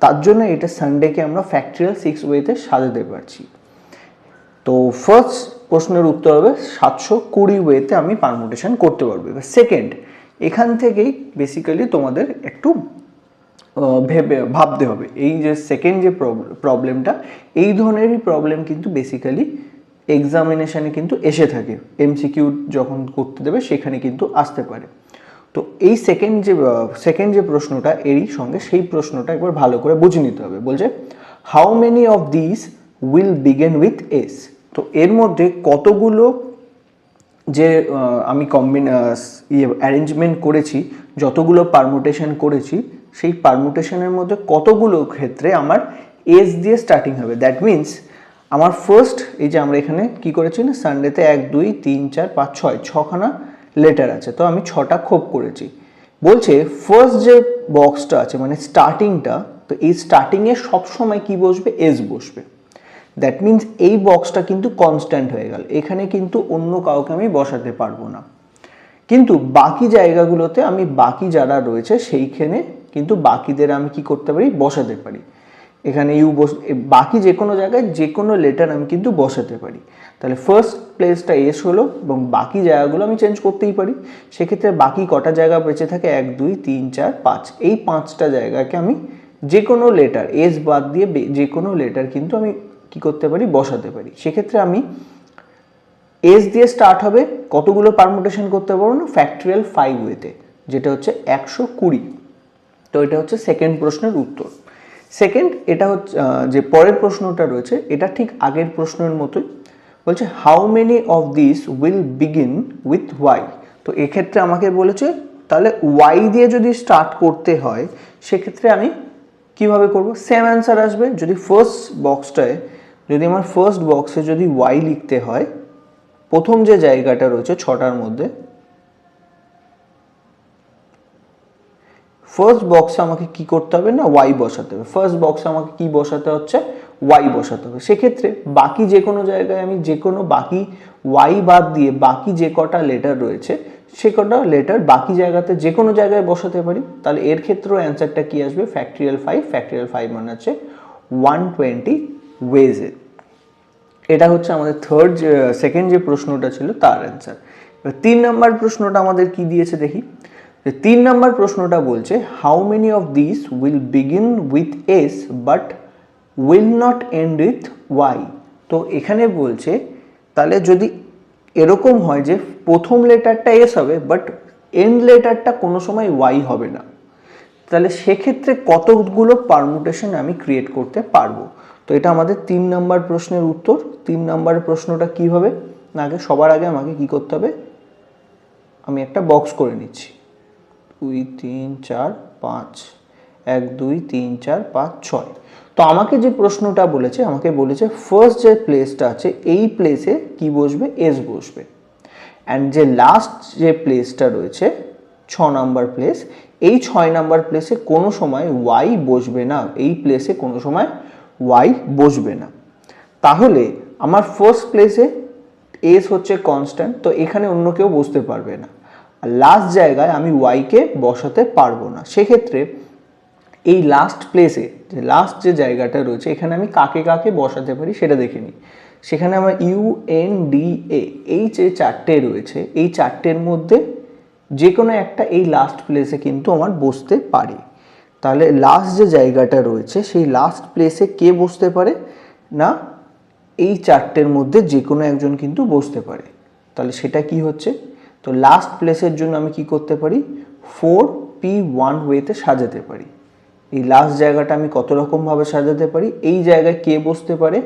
তার জন্য এটা সানডেকে আমরা ফ্যাক্টরিয়াল 6 ওয়েতে সাজাতে পারছি। তো ফার্স্ট প্রশ্নের উত্তর হবে 720 ওয়েতে আমি পারমুটেশন করতে পারবো। এবার সেকেন্ড, এখান থেকেই বেসিক্যালি তোমাদের একটু ভাবতে হবে, এই যে সেকেন্ড যে প্রবলেমটা, এই ধরনেরই প্রবলেম কিন্তু বেসিক্যালি এক্সামিনেশানে কিন্তু এসে থাকে, এমসিকিউ যখন করতে দেবে সেখানে কিন্তু আসতে পারে। তো এই সেকেন্ড যে প্রশ্নটা এরই সঙ্গে সেই প্রশ্নটা একবার ভালো করে বুঝে নিতে হবে। বলছে how many of this will begin with S. তো এর মধ্যে কতগুলো যে আমি অ্যারেঞ্জমেন্ট করেছি, যতগুলো পারমুটেশন করেছি, সেই পারমুটেশনের মধ্যে কতগুলো ক্ষেত্রে আমার এস দিয়ে স্টার্টিং হবে। দ্যাট মিনস আমার ফার্স্ট, এই যে আমরা এখানে কি করেছি না, সানডেতে 1 2 3 4 5 6খানা লেটার আছে, তো আমি 6টা খোপ করেছি। বলছে ফার্স্ট যে বক্সটা আছে মানে স্টার্টিংটা, তো এই স্টার্টিংয়ে সবসময় কি বসবে, এস বসবে। দ্যাট মিনস এই বক্সটা কিন্তু কনস্ট্যান্ট হয়ে গেল, এখানে কিন্তু অন্য কাউকে আমি বসাতে পারবো না। কিন্তু বাকি জায়গাগুলোতে আমি বাকি যারা রয়েছে সেইখানে কিন্তু বাকিদের আমি কি করতে পারি, বসাতে পারি। এখানে বাকি যে কোনো জায়গায় যে কোনো লেটার আমি কিন্তু বসাতে পারি। তাহলে ফার্স্ট প্লেসটা এস হলো এবং বাকি জায়গাগুলো আমি চেঞ্জ করতেই পারি। সেক্ষেত্রে বাকি কটা জায়গা বেঁচে থাকে, 1 2 3 4 5, এই 5টা জায়গাকে আমি যে কোনো লেটার এস বাদ দিয়ে যে কোনো লেটার কিন্তু আমি কি করতে পারি, বসাতে পারি। সেক্ষেত্রে আমি এস দিয়ে স্টার্ট হবে, কতগুলো পারমুটেশন করতে পারবো না, ফ্যাক্টরিয়াল 5 ওয়েতে, যেটা হচ্ছে 120। তো এটা হচ্ছে সেকেন্ড প্রশ্নের উত্তর। সেকেন্ড, এটা হচ্ছে যে পরের প্রশ্নটা রয়েছে এটা ঠিক আগের প্রশ্নের মতোই। বলছে how many of this will begin with Y. তো এক্ষেত্রে আমাকে বলেছে তাহলে ওয়াই দিয়ে যদি স্টার্ট করতে হয় সেক্ষেত্রে আমি কিভাবে করব, সেম অ্যান্সার আসবে। যদি আমার ফার্স্ট বক্সে যদি ওয়াই লিখতে হয়, প্রথম যে জায়গাটা রয়েছে 6টার মধ্যে, ফার্স্ট বক্সে আমাকে কি করতে হবে না, ওয়াই বসাতে হবে। ফার্স্ট বক্সে আমাকে কি বসাতে হচ্ছে, ওয়াই বসাতে হবে। সেক্ষেত্রে বাকি যে কোনো জায়গায় আমি যে কোনো বাকি ওয়াই বাদ দিয়ে বাকি যে কটা লেটার রয়েছে সে কটা লেটার বাকি জায়গাতে যে কোনো জায়গায় বসাতে পারি। তাহলে এর ক্ষেত্রেও অ্যান্সারটা কি আসবে, ফ্যাক্টরিয়াল 5। ফ্যাক্টরিয়াল 5 মানে হচ্ছে 120 ওয়েজে। এটা হচ্ছে আমাদের সেকেন্ড যে প্রশ্নটা ছিল তার অ্যান্সার। এবার 3 নম্বর প্রশ্নটা আমাদের কি দিয়েছে দেখি। 3 নম্বর প্রশ্নটা বলছে how many of this will begin with S but will not end with Y. তো এখানে বলছে তাহলে যদি এরকম হয় যে প্রথম লেটারটা এস হবে বাট এন্ড লেটারটা কোনো সময় ওয়াই হবে না, তাহলে সেক্ষেত্রে কতগুলো পারমুটেশন আমি ক্রিয়েট করতে পারবো। তো এটা আমাদের 3 নম্বর প্রশ্নের উত্তর। 3 নম্বর প্রশ্নটা কি হবে না, সবার আগে আমাকে কি করতে হবে, আমি একটা বক্স করে নিচ্ছি। 2 3 4 5, 1 2 3 4 5 6। তো আমাকে যে প্রশ্নটা বলেছে, আমাকে বলেছে ফার্স্ট যে প্লেসটা আছে এই প্লেসে কি বসবে, এস বসবে। অ্যান্ড যে লাস্ট যে প্লেসটা রয়েছে 6 নাম্বার প্লেস, এই 6 নাম্বার প্লেসে কোনো সময় ওয়াই বসবে না, এই প্লেসে কোনো সময় ওয়াই বসবে না। তাহলে আমার ফার্স্ট প্লেসে এস হচ্ছে কনস্ট্যান্ট, তো এখানে অন্য কেউ বসতে পারবে না। আর লাস্ট জায়গায় আমি ওয়াইকে বসাতে পারবো না। সেক্ষেত্রে এই লাস্ট প্লেসে যে লাস্ট যে জায়গাটা রয়েছে এখানে আমি কাকে কাকে বসাতে পারি সেটা দেখে নিই। সেখানে আমার ইউ এন ডি এ এই যে 4টে রয়েছে, এই 4টের মধ্যে যে কোনো একটা এই লাস্ট প্লেসে কিন্তু আমার বসতে পারে। তাহলে লাস্ট যে জায়গাটা রয়েছে সেই লাস্ট প্লেসে কে বসতে পারে না, এই 4টের মধ্যে যে কোনো একজন কিন্তু বসতে পারে। তাহলে সেটা কি হচ্ছে, তো লাস্ট প্লেসের জন্য আমি কি করতে পারি, 4p1 ওয়েতে সাজাতে পারি। এই লাস্ট জায়গাটা আমি কত রকমভাবে সাজাতে পারি, এই জায়গায় কে বসতে পারে,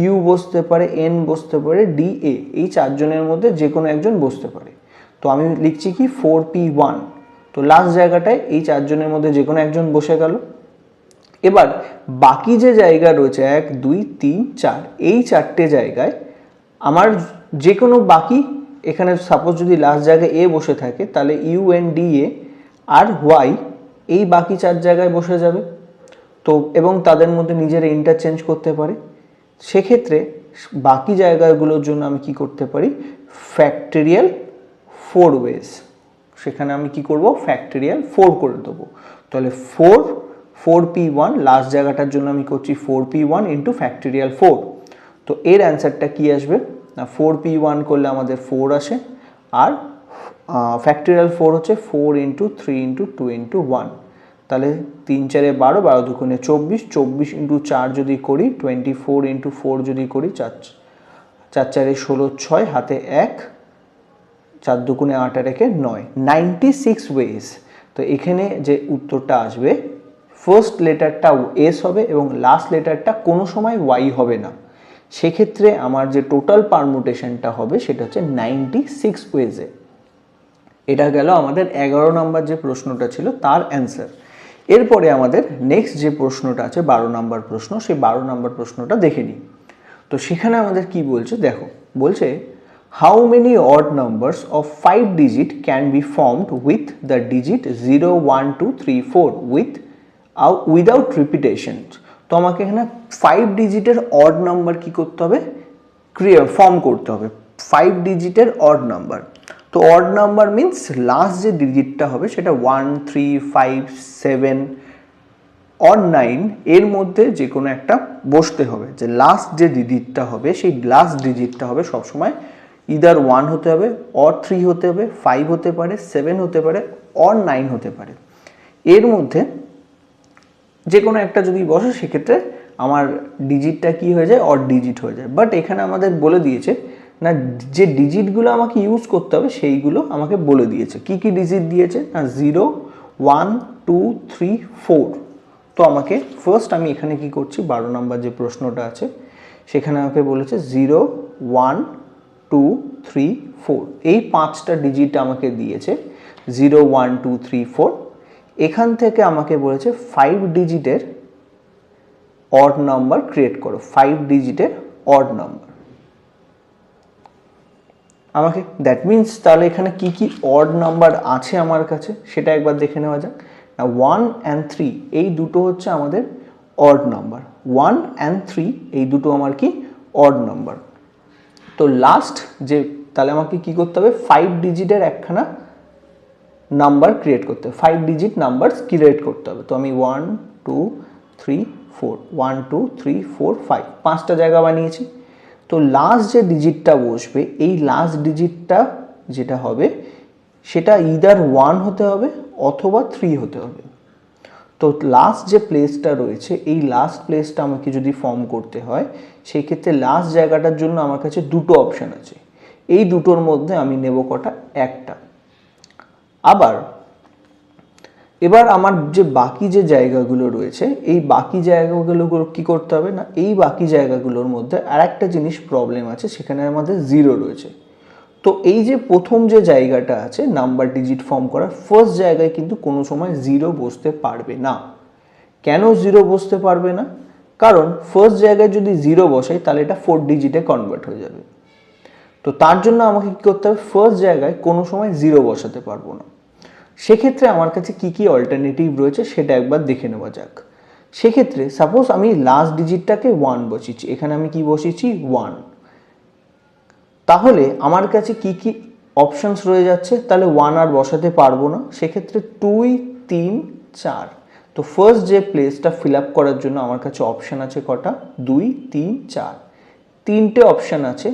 ইউ বসতে পারে, এন বসতে পারে, ডি এ, এই 4 জনের মধ্যে যে কোনো একজন বসতে পারে। তো আমি লিখছি কি 4p1, তো লাস্ট জায়গাটায় এই 4 জনের মধ্যে যে কোনো একজন বসে গেল। এবার বাকি যে জায়গা রয়েছে 1 2 3 4, এই 4টে জায়গায় আমার যে কোনো বাকি, এখানে সাপোজ যদি লাস্ট জায়গায় এ বসে থাকে তাহলে U N D A R Y এই বাকি 4 জায়গায় বসে যাবে। তো এবং তাদের মধ্যে নিজেরা ইন্টারচেঞ্জ করতে পারে। সেক্ষেত্রে বাকি জায়গাগুলোর জন্য আমি কি করতে পারি, ফ্যাক্টরিয়াল 4 ওয়েজ, সেখানে আমি কি করব, ফ্যাক্টরিয়াল 4 করে দেবো। তাহলে 4p1 লাস্ট জায়গাটার জন্য আমি করছি 4p1 ইন্টু ফ্যাক্টরিয়াল 4। তো এর অ্যান্সারটা কি আসবে না, 4p1 করলে আমাদের 4 আসে, আর ফ্যাক্টরিয়াল 4 হচ্ছে 4 ইন্টু 3 ইন্টু 2 ইন্টু 1। তাহলে 3 4 12, 12 2 24, 24 ইন্টু 4 যদি করি 24 ইন্টু 4 যদি করি 4 4 4 16 6, হাতে 1, 4 2 8 আর 1 9, 96 ওয়েজ। তো এখানে যে উত্তরটা আসবে ফার্স্ট লেটারটা এস হবে এবং লাস্ট লেটারটা কোনো সময় ওয়াই হবে না। সেক্ষেত্রে আমার যে টোটাল পারমুটেশনটা হবে সেটা হচ্ছে 96 ওয়েজে। এটা গেল আমাদের 11 নম্বর যে প্রশ্নটা ছিল তার অ্যান্সার। এরপরে আমাদের নেক্সট যে প্রশ্নটা আছে 12 নম্বর প্রশ্ন, সেই 12 নম্বর প্রশ্নটা দেখে নিই। তো সেখানে আমাদের কি বলছে দেখো, বলছে how many odd numbers of 5 digit can be formed with the digit 0 1 2 3 4 without repetition. তো আমাকে এখানে 5 ডিজিটের অড নাম্বার কি করতে হবে, ফর্ম করতে হবে, 5 ডিজিটের অড নাম্বার। তো অড নাম্বার মিন্স লাস্ট যে ডিজিটটা হবে সেটা 1 3 5 7 অর 9 এর মধ্যে যে কোনো একটা বসতে হবে। যে লাস্ট যে ডিজিটটা হবে সেই লাস্ট ডিজিটটা হবে সবসময় ইদার 1 হতে হবে, অর 3 হতে হবে, 5 হতে পারে, 7 হতে পারে, অর 9 হতে পারে। এর মধ্যে যে কোনো একটা যদি বসে সেক্ষেত্রে আমার ডিজিটটা কি হয়ে যায়, অড ডিজিট হয়ে যায়। বাট এখানে আমাদের বলে দিয়েছে না, যে ডিজিটগুলো আমাকে ইউজ করতে হবে সেইগুলো আমাকে বলে দিয়েছে। কি কি ডিজিট দিয়েছে না, 0 1 2 3 4। তো আমাকে ফার্স্ট আমি এখানে কি করছি, 12 নম্বর যে প্রশ্নটা আছে সেখানে আমাকে বলেছে 0 1 2 3 4, এই 5টা ডিজিট আমাকে দিয়েছে 0 1 2 3 4। এখান থেকে আমাকে বলেছে 5 ডিজিটের অড নাম্বার ক্রিয়েট করো, 5 ডিজিটের অড নাম্বার আমাকে। দ্যাট মিনস তাহলে এখানে কি কি অড নাম্বার আছে আমার কাছে সেটা একবার দেখে নেওয়া যাক। না 1 and 3 এই দুটো হচ্ছে আমাদের অড নাম্বার, 1 and 3 এই দুটো আমার কি অড নাম্বার। তো লাস্ট যে তাহলে আমাকে কি করতে হবে, 5 ডিজিটের একখানা নাম্বার ক্রিয়েট করতে হবে, 5 ডিজিট নাম্বার ক্রিয়েট করতে হবে। তো আমি 1 2 3 4, 1 2 3 4 5, পাঁচটা জায়গা বানিয়েছি। তো লাস্ট যে ডিজিটটা বসবে, এই লাস্ট ডিজিটটা যেটা হবে সেটা ইদার 1 হতে হবে অথবা 3 হতে হবে। তো লাস্ট যে প্লেসটা রয়েছে, এই লাস্ট প্লেসটা আমাকে যদি ফর্ম করতে হয়, সেই ক্ষেত্রে লাস্ট জায়গাটার জন্য আমার কাছে দুটো অপশান আছে। এই দুটোর মধ্যে আমি নেব কটা? একটা। আবার এবার আমার যে বাকি যে জায়গাগুলো রয়েছে, এই বাকি জায়গাগুলো কি করতে হবে না, এই বাকি জায়গাগুলোর মধ্যে আর একটা জিনিস প্রবলেম আছে, সেখানে আমাদের জিরো রয়েছে। তো এই যে প্রথম যে জায়গাটা আছে নাম্বার ডিজিট ফর্ম করার, ফার্স্ট জায়গায় কিন্তু কোনো সময় জিরো বসতে পারবে না। কেন জিরো বসতে পারবে না? কারণ ফার্স্ট জায়গায় যদি জিরো বসাই তাহলে এটা 4 ডিজিটে কনভার্ট হয়ে যাবে। তো তার জন্য আমাকে কী করতে হবে? ফার্স্ট জায়গায় কোনো সময় জিরো বসাতে পারবো না। সেক্ষেত্রে আমার কাছে কি কি অল্টারনেটিভ রয়েছে সেটা একবার দেখে নেওয়া যাক। সেক্ষেত্রে সাপোজ আমি লাস্ট ডিজিটটাকে 1 বসিয়েছি, এখানে আমি কি বসিয়েছি? 1। তাহলে আমার কাছে কি কি অপশানস রয়ে যাচ্ছে? তাহলে 1 আর বসাতে পারবো না, সেক্ষেত্রে 2 3 4। তো ফার্স্ট যে প্লেসটা ফিল আপ করার জন্য আমার কাছে অপশান আছে কটা? 2 3 4, তিনটে অপশান আছে।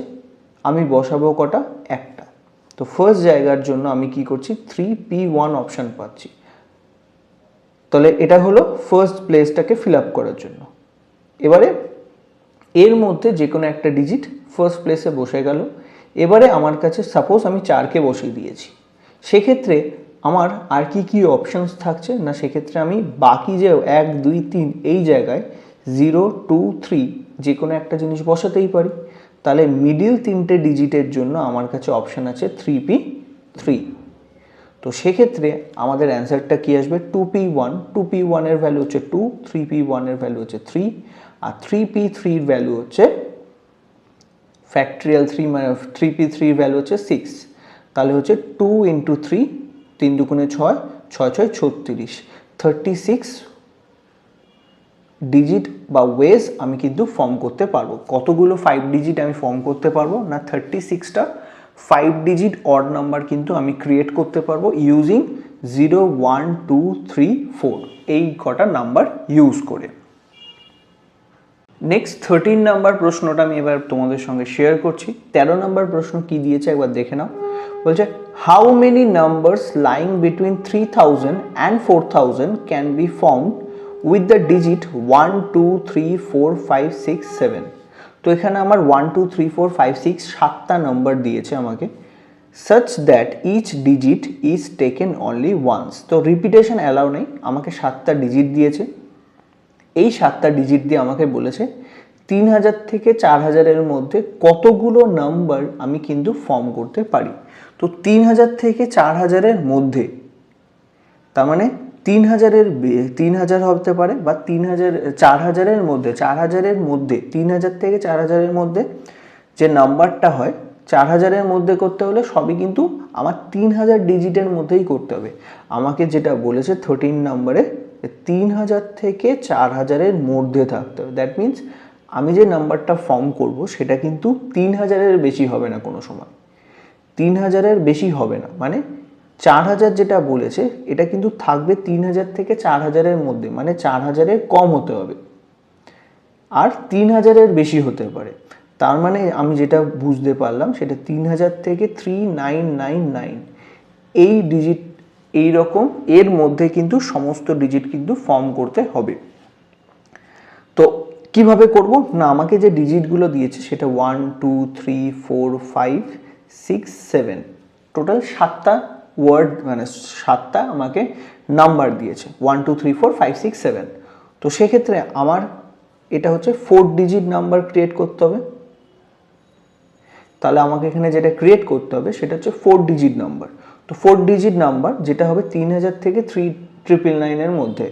আমি বসাবো কটা? একটা। তো ফার্স্ট জায়গার জন্য আমি কি করছি? 3p1 অপশান পাচ্ছি। তাহলে এটা হলো ফার্স্ট প্লেসটাকে ফিল আপ করার জন্য। এবারে এর মধ্যে যে কোনো একটা ডিজিট ফার্স্ট প্লেসে বসে গেল। এবারে আমার কাছে সাপোজ আমি 4কে বসিয়ে দিয়েছি, সেক্ষেত্রে আমার আর কি কি অপশানস থাকছে না, সেক্ষেত্রে আমি বাকি যে 1 2 3 এই জায়গায় 0 2 3 যে কোনো একটা জিনিস বসাতেই পারি। তাহলে মিডিল তিনটে ডিজিটের জন্য আমার কাছে অপশান আছে 3p3। তো সেক্ষেত্রে আমাদের অ্যান্সারটা কি আসবে? 2p1। 2p1 এর ভ্যালু হচ্ছে 2, 3p1 এর ভ্যালু হচ্ছে 3, আর 3p3 এর ভ্যালু হচ্ছে ফ্যাক্টরিয়াল 3, মানে 3p3 এর ভ্যালু হচ্ছে 6। তাহলে হচ্ছে 2 ইন্টু 3, 3 দুগুণে 6, 6 6 36, 36 ডিজিট বা ওয়েজ আমি কিন্তু ফর্ম করতে পারবো। কতগুলো 5 ডিজিট আমি ফর্ম করতে পারবো না? 36টা 5 ডিজিট অড নাম্বার কিন্তু আমি ক্রিয়েট করতে পারবো ইউজিং 0 1 2 3 4 এই কটা নাম্বার ইউজ করে। নেক্সট 13 নাম্বার প্রশ্নটা আমি এবার তোমাদের সঙ্গে শেয়ার করছি। 13 নাম্বার প্রশ্ন কি দিয়েছে একবার দেখে নাও। বলছে how many numbers lying between 3000 and 4000 can be formed with the digit 1 2 3 4 5 6 7। তো এখানে আমার 1 2 3 4 5 6 7টা নাম্বার দিয়েছে আমাকে, such that each digit is taken only once। তো রিপিটেশন অ্যালাউ নেই, আমাকে 7টা ডিজিট দিয়েছে। এই 7টা ডিজিট দিয়ে আমাকে বলেছে 3000 থেকে 4000-এর মধ্যে কতগুলো নাম্বার আমি কিন্তু ফর্ম করতে পারি। তো 3000 থেকে 4000-এর মধ্যে, তার মানে 3000 হতে পারে বা 4000-এর মধ্যে, 4000-এর মধ্যে 3000 থেকে 4000-এর মধ্যে যে নাম্বারটা হয়, 4000-এর মধ্যে করতে হলে সবই কিন্তু আমার 3000 ডিজিটের মধ্যেই করতে হবে। আমাকে যেটা বলেছে 13 নম্বরে 3000 থেকে 4000-এর মধ্যে থাকতে হবে। দ্যাট মিনস আমি যে নাম্বারটা ফর্ম করব সেটা কিন্তু 3000-এর বেশি হবে না, কোনো সময় 3000-এর বেশি হবে না। মানে 4000 যেটা বলেছে এটা কিন্তু থাকবে 3000 থেকে 4000-এর মধ্যে, মানে 4000-এর কম হতে হবে আর 3000-এর বেশি হতে পারে। তার মানে আমি যেটা বুঝতে পারলাম সেটা 3000 থেকে 3999 এই ডিজিট, এই রকম এর মধ্যে কিন্তু সমস্ত ডিজিট কিন্তু ফর্ম করতে হবে। তো কিভাবে করব না, আমাকে যে ডিজিটগুলো দিয়েছে সেটা 1 2 3 4 5 6 7, টোটাল 7টা ওয়ার্ড, মানে 7টা আমাকে নাম্বার দিয়েছে 1 2 3 4 5 6 7। তো সেক্ষেত্রে আমার এটা হচ্ছে 4 ডিজিট নাম্বার ক্রিয়েট করতে হবে। তাহলে আমাকে এখানে যেটা ক্রিয়েট করতে হবে সেটা হচ্ছে 4 ডিজিট নাম্বার। তো 4 ডিজিট নাম্বার যেটা হবে 3000 থেকে 3999-এর মধ্যে।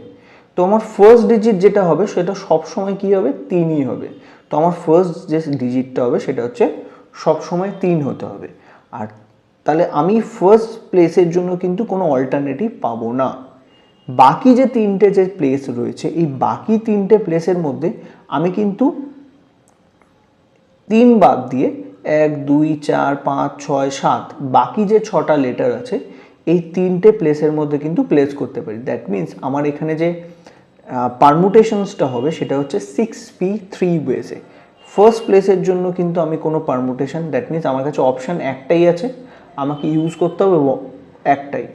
তো আমার ফার্স্ট ডিজিট যেটা হবে সেটা সবসময় কি হবে? 3ই হবে। তো আমার ফার্স্ট যে ডিজিটটা হবে সেটা হচ্ছে সবসময় 3 হতে হবে। আর তাহলে আমি ফার্স্ট প্লেসের জন্য কিন্তু কোনো অল্টারনেটিভ পাবো না। বাকি যে তিনটে যে প্লেস রয়েছে, এই বাকি তিনটে প্লেসের মধ্যে আমি কিন্তু 3 বাদ দিয়ে 1 2 4 5 6 7 বাকি যে 6টা লেটার আছে এই তিনটে প্লেসের মধ্যে কিন্তু প্লেস করতে পারি। দ্যাট মিনস আমার এখানে যে পারমুটেশনসটা হবে সেটা হচ্ছে 6p3 ওয়েজে। ফার্স্ট প্লেসের জন্য কিন্তু আমি কোনো পারমুটেশন, দ্যাট মিনস আমার কাছে অপশান একটাই আছে, আমাকে ইউজ করতে হবে একটাই,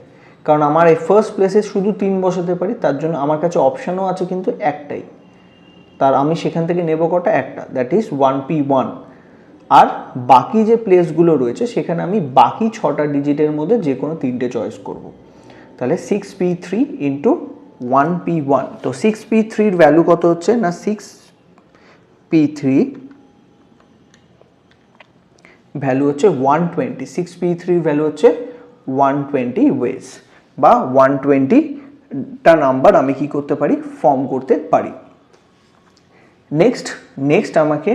কারণ আমার এই ফার্স্ট প্লেসে শুধু 3 বসাতে পারি, তার জন্য আমার কাছে অপশানও আছে কিন্তু একটাই, তার আমি সেখান থেকে নেব কটা, একটা, দ্যাট ইজ 1p1। আর বাকি যে প্লেসগুলো রয়েছে সেখানে আমি বাকি 6টা ডিজিটের মধ্যে যে কোনো 3টে চয়েস করব। তাহলে 6p3 ইন্টু 1p1, তো 6p3 এর ভ্যালু কত হচ্ছে না, 6p3 ভ্যালু হচ্ছে 120, 6p3 ভ্যালু হচ্ছে 120 ওয়েজ, বা 120টা নাম্বার আমি কি করতে পারি, ফর্ম করতে পারি। নেক্সট আমাকে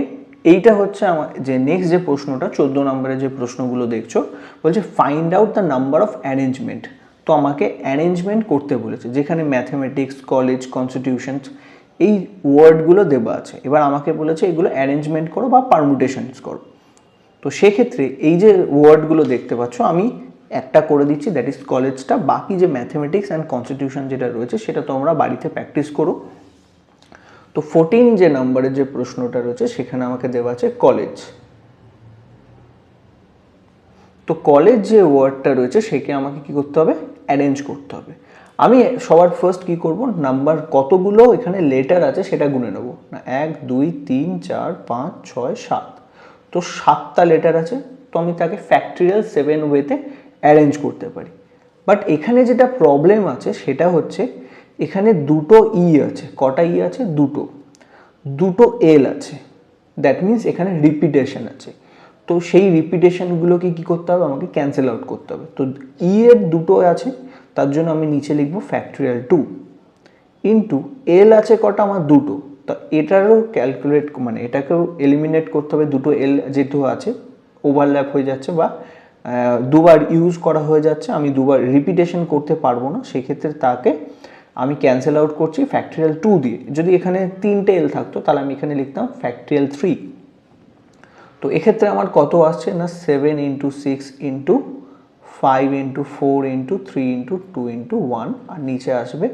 এইটা হচ্ছে আমার যে নেক্সট যে প্রশ্নটা 14 নম্বরের যে প্রশ্নগুলো দেখছো, বলছে find out the number of arrangement. তো আমাকে অ্যারেঞ্জমেন্ট করতে বলেছে, যেখানে ম্যাথমেটিক্স, কলেজ, কনস্টিটিউশনস এই ওয়ার্ডগুলো দেওয়া আছে। এবার আমাকে বলেছে এগুলো অ্যারেঞ্জমেন্ট করো বা পারমুটেশনস করো। তো সেক্ষেত্রে এই যে ওয়ার্ডগুলো দেখতে পাচ্ছ আমি একটা করে দিচ্ছি, দ্যাট ইজ কলেজটা। বাকি যে ম্যাথমেটিক্স অ্যান্ড কনস্টিটিউশন যেটা রয়েছে সেটা তোমরা বাড়িতে প্র্যাকটিস করো। তো 14 যে নাম্বারের যে প্রশ্নটা রয়েছে সেখানে আমাকে দেওয়া আছে কলেজ। তো কলেজ যে ওয়ার্ডটা রয়েছে সেকে আমাকে কি করতে হবে, অ্যারেঞ্জ করতে হবে। আমি সবার ফার্স্ট কি করব, নাম্বার কতগুলো এখানে লেটার আছে সেটা গুনে নেব না, 1 2 3 4 5 6 7, তো 7টা লেটার আছে, তো আমি তাকে ফ্যাক্টরিয়াল 7 ওয়েতে অ্যারেঞ্জ করতে পারি। বাট এখানে যেটা প্রবলেম আছে সেটা হচ্ছে এখানে দুটো ই আছে, কটা ই আছে, দুটো এল আছে, দ্যাট মিনস এখানে রিপিটেশন আছে। তো সেই রিপিটেশনগুলোকে কি করতে হবে, আমাকে ক্যান্সেল আউট করতে হবে। তো ই এর দুটো আছে, তার জন্য আমি নিচে লিখব ফ্যাক্টরিয়াল 2 ইন্টু এল আছে কটা, আমার দুটো, তো এটারও ক্যালকুলেট মানে এটাকেও এলিমিনেট করতে হবে, দুটো এল যেহেতু আছে ওভারল্যাপ হয়ে যাচ্ছে বা দুবার ইউজ করা হয়ে যাচ্ছে, আমি দুবার রিপিটেশন করতে পারবো না, সেক্ষেত্রে তাকে আমি ক্যান্সেল আউট করছি ফ্যাক্টরিয়াল 2 দিয়ে। যদি এখানে 3টে এল থাকতো তাহলে আমি এখানে লিখতাম ফ্যাক্টরিয়াল 3। তো এক্ষেত্রে আমার কত আসছে না, 7 into 6 into 5 into 4 into 3 into 2 into 1, আর নিচে আসবে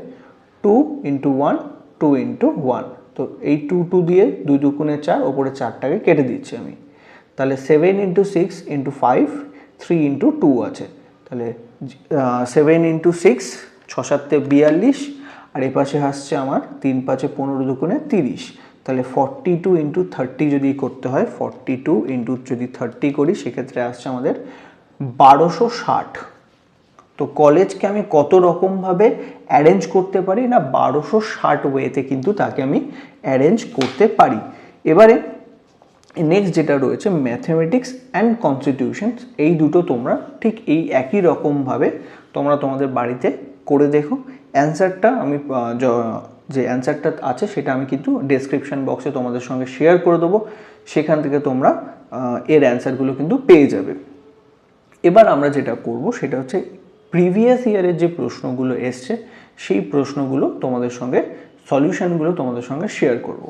2 ইন্টু 1 2 ইন্টু 1। তো এই 2 দিয়ে 2 দুগুণে 4, ওপরে 4টাকে কেটে দিচ্ছি আমি। তাহলে 7 ইন্টু 6 ইন্টু 5 3 ইন্টু 2 আছে, তাহলে 7 ইন্টু 6 6 7 42, আর এ পাশে আসছে আমার 3 5 15 দুগুণে 30, তাহলে 42 ইন্টু 30 যদি করতে হয়, 42 ইন্টু যদি 30 করি সেক্ষেত্রে আসছে আমাদের 1260। তো কলেজকে আমি কত রকমভাবে অ্যারেঞ্জ করতে পারি না, 1260 ওয়েতে কিন্তু তাকে আমি অ্যারেঞ্জ করতে পারি। এবারে নেক্সট যেটা রয়েছে ম্যাথমেটিক্স অ্যান্ড কনস্টিটিউশনস, এই দুটো তোমরা ঠিক এই একই রকমভাবে তোমরা তোমাদের বাড়িতে করে দেখো। অ্যান্সারটা আমি যে অ্যান্সারটা আছে সেটা আমি কিন্তু ডেসক্রিপশন বক্সে তোমাদের সঙ্গে শেয়ার করে দেবো, সেখান থেকে তোমরা এর অ্যান্সারগুলো কিন্তু পেয়ে যাবে। এবার আমরা যেটা করব সেটা হচ্ছে প্রিভিয়াস ইয়ারের যে প্রশ্নগুলো এসছে সেই প্রশ্নগুলো তোমাদের সঙ্গে সলিউশনগুলো তোমাদের সঙ্গে শেয়ার করব।